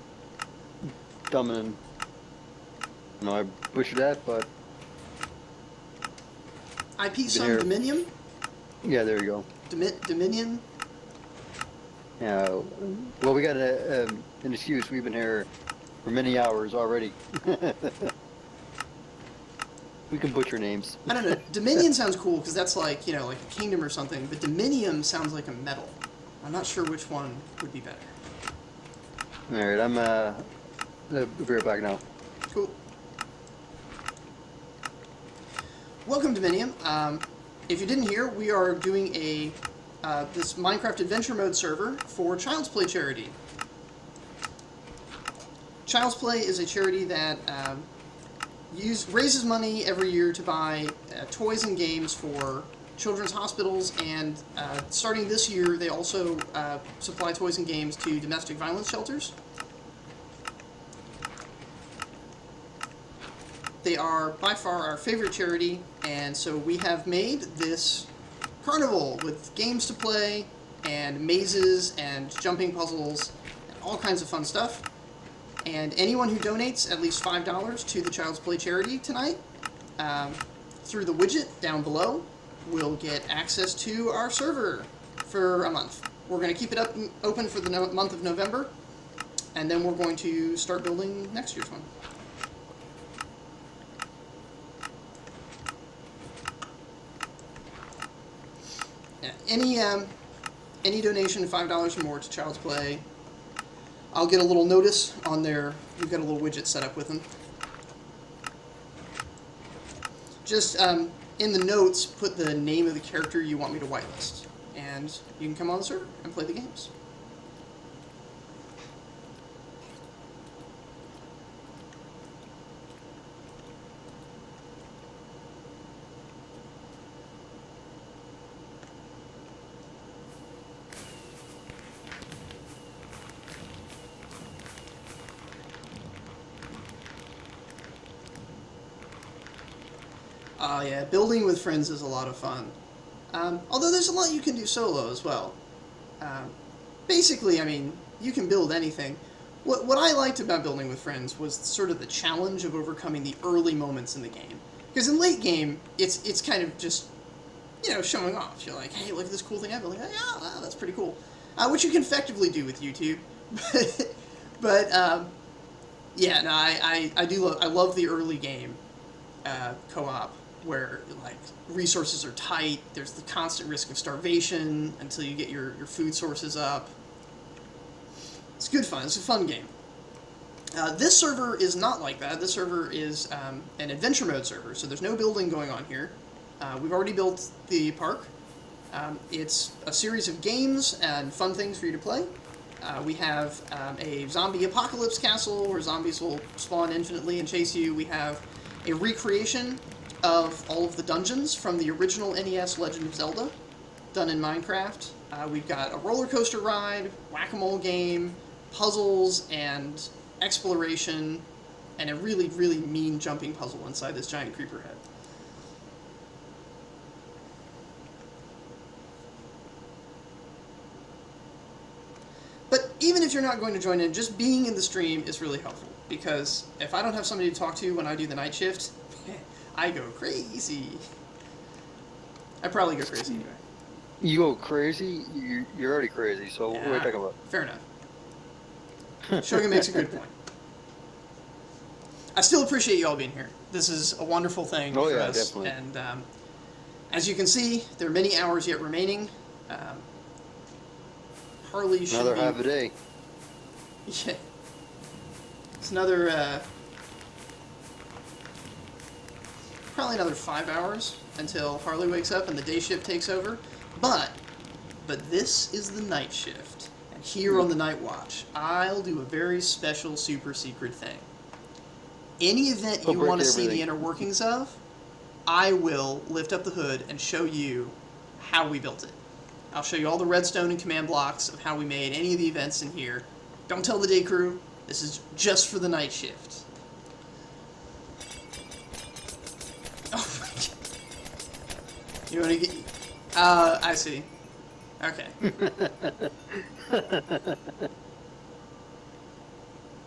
dominant. No, I butchered that, but IP some here. Dominion? yeah, there you go. Dominion? Yeah, well, we got an excuse. We've been here for many hours already. We can butcher names. I don't know. Dominion sounds cool because that's like, you know, like a kingdom or something, but Dominium sounds like a metal. I'm not sure which one would be better. Alright, I'll be right back now. Cool. Welcome, Dominium. If you didn't hear, we are doing a this Minecraft Adventure Mode server for Child's Play charity. Child's Play is a charity that raises money every year to buy toys and games for children's hospitals, and starting this year, they also supply toys and games to domestic violence shelters. They are by far our favorite charity, and so we have made this carnival with games to play, and mazes, and jumping puzzles, and all kinds of fun stuff. And anyone who donates at least $5 to the Child's Play charity tonight, through the widget down below, will get access to our server for a month. We're going to keep it open for the month of November, and then we're going to start building next year's one. Yeah, any donation, $5 or more to Child's Play, I'll get a little notice on their. We've got a little widget set up with them. Just in the notes, put the name of the character you want me to whitelist, and you can come on the server and play the games. Yeah, building with friends is a lot of fun. Although there's a lot you can do solo as well. Basically, I mean, you can build anything. What I liked about building with friends was sort of the challenge of overcoming the early moments in the game. Because in late game, it's kind of just, you know, showing off. You're like, hey, look at this cool thing I built. Like, oh, wow, that's pretty cool. Which you can effectively do with YouTube. but yeah, no, I love the early game co-op, where like resources are tight, there's the constant risk of starvation until you get your food sources up. It's good fun, it's a fun game. This server is not like that. This server is an adventure mode server, so there's no building going on here. We've already built the park. It's a series of games and fun things for you to play. We have a zombie apocalypse castle where zombies will spawn infinitely and chase you. We have a recreation of all of the dungeons from the original NES Legend of Zelda, done in Minecraft. We've got a roller coaster ride, whack-a-mole game, puzzles, and exploration, and a really, really mean jumping puzzle inside this giant creeper head. But even if you're not going to join in, just being in the stream is really helpful, because if I don't have somebody to talk to when I do the night shift, I go crazy. I probably go crazy anyway. You go crazy? You're already crazy, so what are you talking about? Fair enough. Shogun makes a good point. I still appreciate you all being here. This is a wonderful thing for us. Definitely. And as you can see, there are many hours yet remaining. Harley should Another half a day. Yeah. It's another, probably another 5 hours until Harley wakes up and the day shift takes over. But this is the night shift. And here on the Night Watch, I'll do a very special super secret thing. Any event He'll you break want to see the everything. inner workings of, I will lift up the hood and show you how we built it. I'll show you all the redstone and command blocks of how we made any of the events in here. Don't tell the day crew. This is just for the night shift. Oh my god. You want to get... I see. Okay.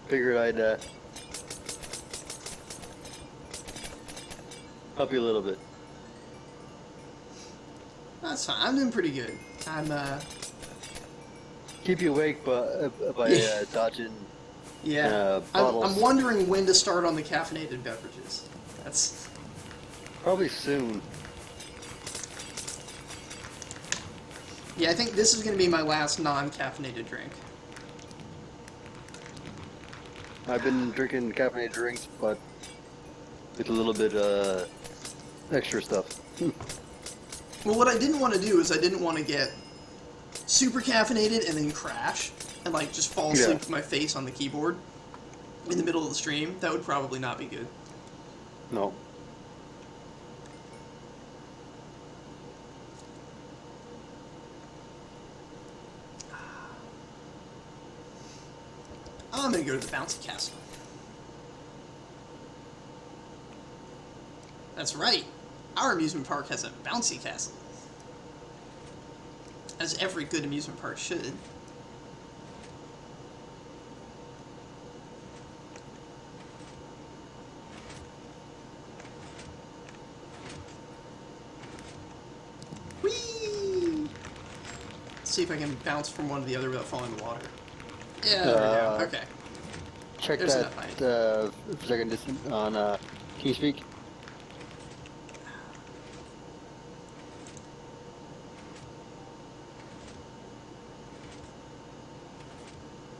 Figured I'd help you a little bit. That's fine. I'm doing pretty good. I'm, Keep you awake by dodging yeah. bottles. I'm wondering when to start on the caffeinated beverages. That's... Probably soon. Yeah, I think this is going to be my last non-caffeinated drink. I've been drinking caffeinated drinks, but with a little bit extra stuff. Well, what I didn't want to do is I didn't want to get super caffeinated and then crash and like just fall asleep with my face on the keyboard in the middle of the stream. That would probably not be good. No. I'm going to go to the bouncy castle. That's right. Our amusement park has a bouncy castle. As every good amusement park should. Whee! Let's see if I can bounce from one to the other without falling in the water. Yeah, there we go. Okay. Check There's that enough height. for a second distance on TeamSpeak.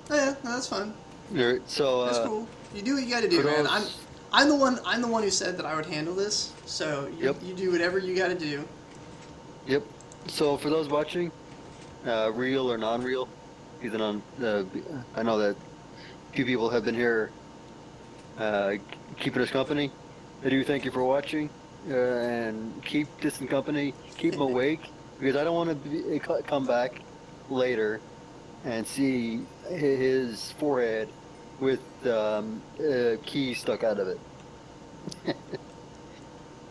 Oh yeah, no, that's fine. Alright, so That's cool. You do what you got to do, for man. those- I'm the one who said that I would handle this. So you do whatever you got to do. Yep. So for those watching, real or non-real, even on I know that a few people have been here keeping us company. I do thank you for watching and keep this in company. Keep them awake because I don't want to come back later and see his forehead with a key stuck out of it.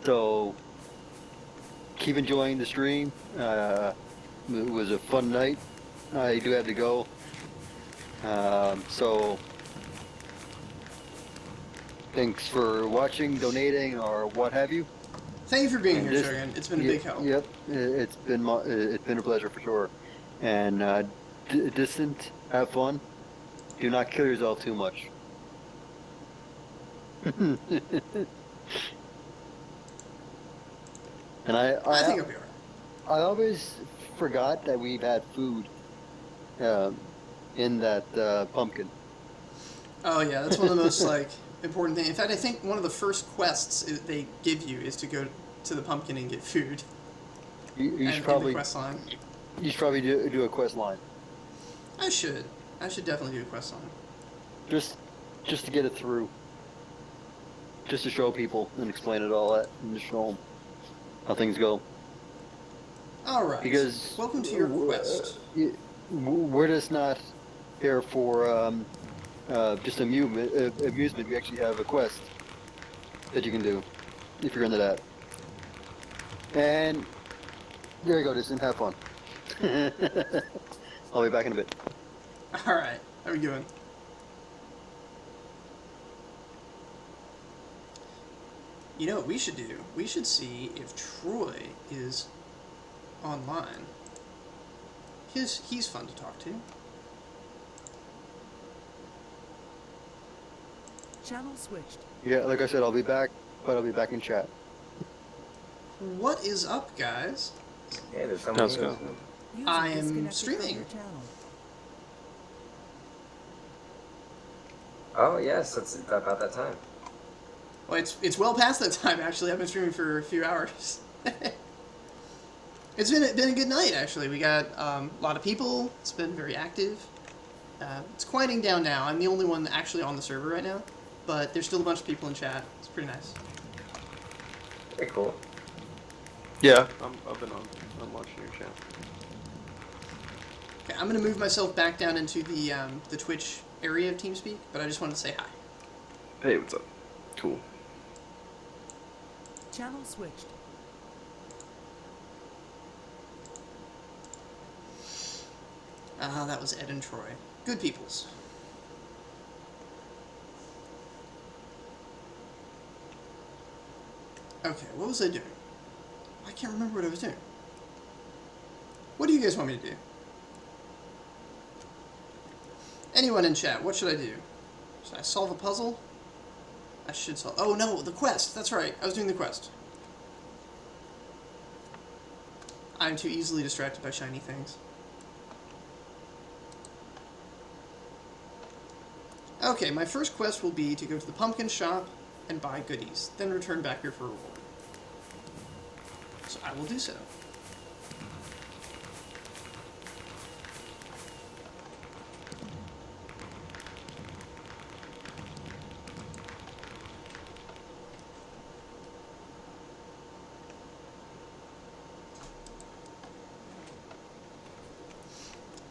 So keep enjoying the stream. It was a fun night. I do have to go. So thanks for watching, donating, or what have you. Thank you for being And here, this- Shogun. It's been a big help. Yep, it's been a pleasure for sure. And distant, have fun. Do not kill yourself too much. And I think I'll be alright. I always forgot that we've had food in that pumpkin. Oh yeah, that's one of the most like important things. In fact, I think one of the first quests they give you is to go to the pumpkin and get food. You And should in probably the quest line. do a quest line I should definitely do a quest line. just to get it through, just to show people and explain it all that and just show them how things go. All right. Because welcome to your quest. We're just not here for just amusement. We actually have a quest that you can do if you're into that. And there you go, Distant. Have fun. I'll be back in a bit. All right. How are we doing? You know what we should do? We should see if Troy is online. He's fun to talk to. Channel switched. Yeah, like I said, I'll be back, but I'll be back in chat. What is up, guys? Yeah, there's someone Let's here. go. User I am disconnected from streaming. your channel. Oh, yes, it's about that time. Well, it's well past that time, actually. I've been streaming for a few hours. It's been a good night, actually. We got a lot of people. It's been very active. It's quieting down now. I'm the only one actually on the server right now. but there's still a bunch of people in chat. It's pretty nice. Very cool. Yeah, I've been on. I'm watching your chat. Okay, I'm gonna move myself back down into the Twitch area of TeamSpeak, but I just wanted to say hi. Hey, what's up? Cool. Channel switched. Ah, that was Ed and Troy. Good peoples. Okay, what was I doing? I can't remember what I was doing. What do you guys want me to do? Anyone in chat, what should I do? Should I solve a puzzle? I should solve... Oh no, the quest! That's right, I was doing the quest. I'm too easily distracted by shiny things. Okay, my first quest will be to go to the pumpkin shop and buy goodies, then return back here for a reward. So I will do so.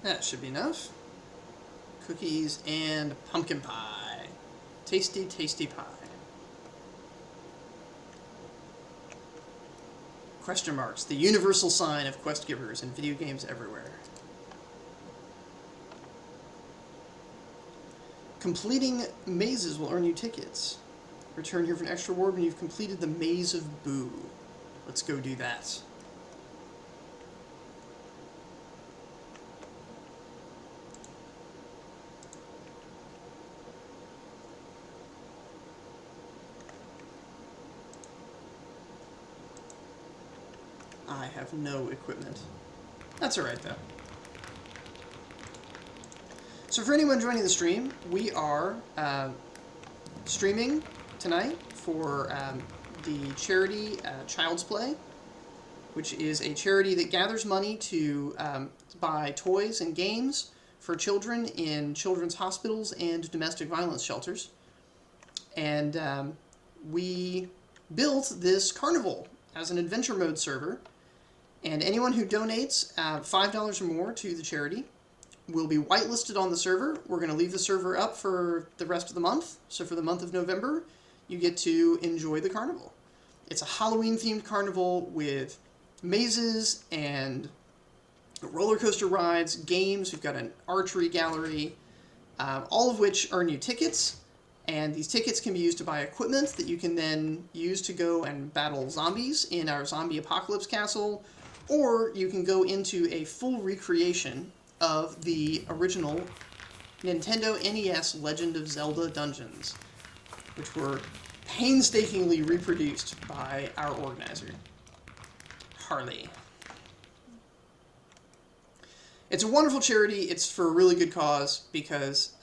That should be enough. Cookies and pumpkin pie. Tasty, tasty pie. Question marks, the universal sign of quest givers in video games everywhere. Completing mazes will earn you tickets. Return here for an extra reward when you've completed the Maze of Boo. Let's go do that. I have no equipment. That's alright, though. So for anyone joining the stream, we are streaming tonight for the charity Child's Play, which is a charity that gathers money to buy toys and games for children in children's hospitals and domestic violence shelters. And we built this Carnival as an adventure mode server. And anyone who donates $5 or more to the charity will be whitelisted on the server. We're going to leave the server up for the rest of the month. So for the month of November, you get to enjoy the carnival. It's a Halloween-themed carnival with mazes and roller coaster rides, games. We've got an archery gallery, all of which earn you tickets. And these tickets can be used to buy equipment that you can then use to go and battle zombies in our zombie apocalypse castle. Or you can go into a full recreation of the original Nintendo NES Legend of Zelda dungeons, which were painstakingly reproduced by our organizer, Harley. It's a wonderful charity. It's for a really good cause because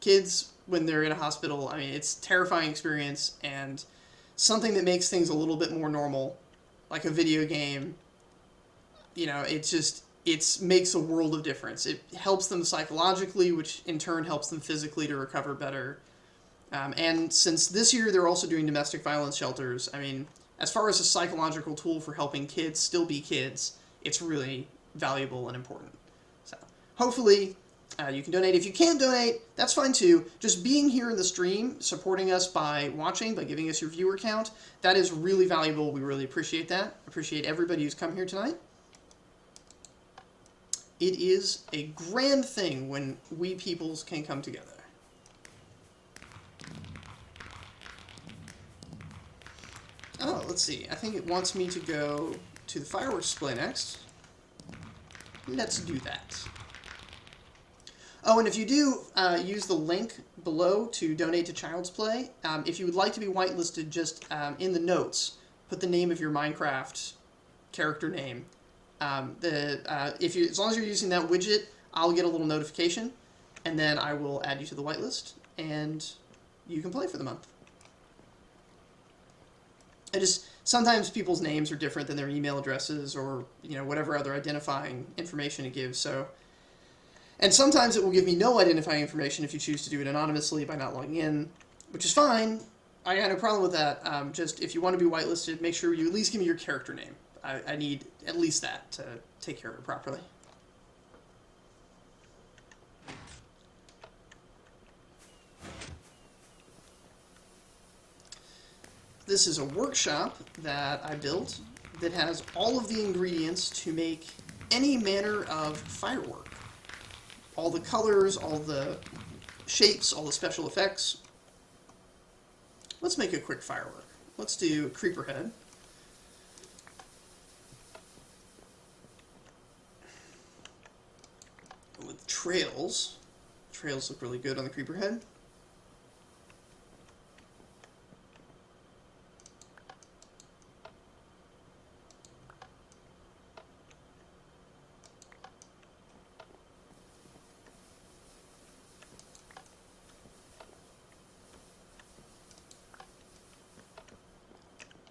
kids, when they're in a hospital, I mean, it's a terrifying experience, and something that makes things a little bit more normal, like a video game, you know, it makes a world of difference. It helps them psychologically, which in turn helps them physically to recover better. And since this year they're also doing domestic violence shelters, I mean, as far as a psychological tool for helping kids still be kids, it's really valuable and important. So hopefully you can donate. If you can't donate, that's fine too. Just being here in the stream, supporting us by watching, by giving us your viewer count, that is really valuable. We really appreciate that. Appreciate everybody who's come here tonight. It is a grand thing when we peoples can come together. Oh, let's see. I think it wants me to go to the fireworks display next. Let's do that. Oh, and if you do use the link below to donate to Child's Play, if you would like to be whitelisted, just in the notes, put the name of your Minecraft character name. As long as you're using that widget, I'll get a little notification, and then I will add you to the whitelist, and you can play for the month. Sometimes people's names are different than their email addresses or, you know, whatever other identifying information it gives, so. And sometimes it will give me no identifying information if you choose to do it anonymously by not logging in. which is fine. I got no problem with that. Just if you want to be whitelisted, make sure you at least give me your character name. I need at least that to take care of it properly. This is a workshop that I built that has all of the ingredients to make any manner of firework. All the colors, all the shapes, all the special effects. Let's make a quick firework. Let's do creeper head. With trails. Trails look really good on the creeper head.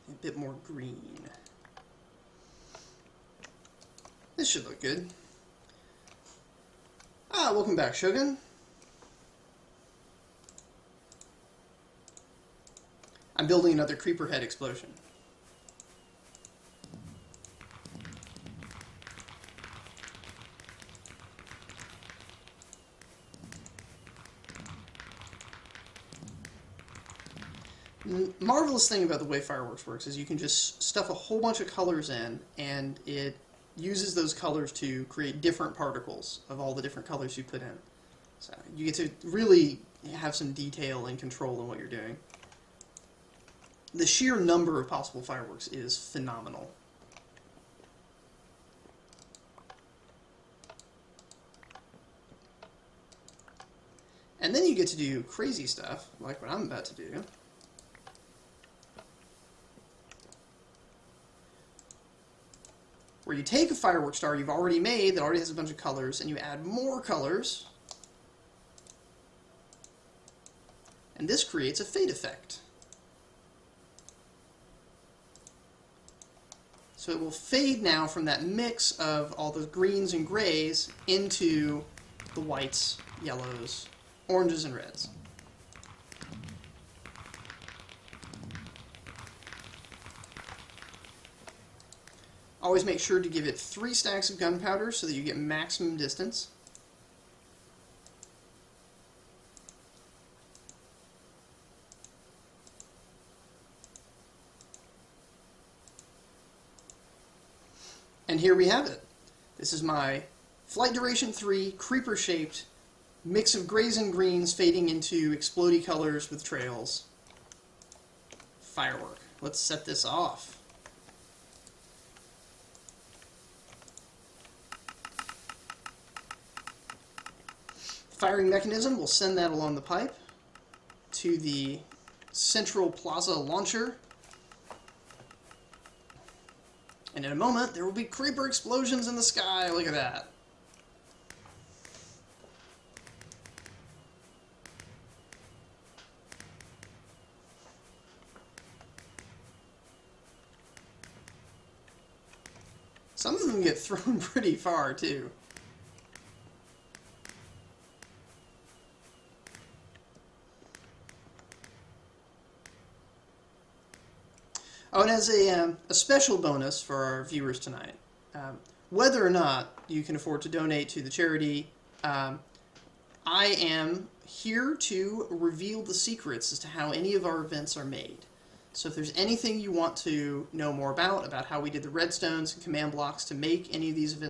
A bit more green. This should look good. Welcome back, Shogun. I'm building another creeper head explosion. The marvelous thing about the way fireworks works is you can just stuff a whole bunch of colors in, and it uses those colors to create different particles of all the different colors you put in. So you get to really have some detail and control in what you're doing. The sheer number of possible fireworks is phenomenal. And then you get to do crazy stuff, like what I'm about to do. Where you take a firework star you've already made that already has a bunch of colors, and you add more colors, and this creates a fade effect. So it will fade now from that mix of all the greens and grays into the whites, yellows, oranges, and reds. Always make sure to give it 3 stacks of gunpowder so that you get maximum distance. And here we have it. This is my Flight Duration 3 creeper-shaped mix of grays and greens fading into explodey colors with trails firework. Let's set this off. Firing mechanism will send that along the pipe to the central plaza launcher. And in a moment, there will be creeper explosions in the sky. Look at that. Some of them get thrown pretty far, too. Oh, and as a special bonus for our viewers tonight, whether or not you can afford to donate to the charity, I am here to reveal the secrets as to how any of our events are made. So if there's anything you want to know more about how we did the redstones and command blocks to make any of these events,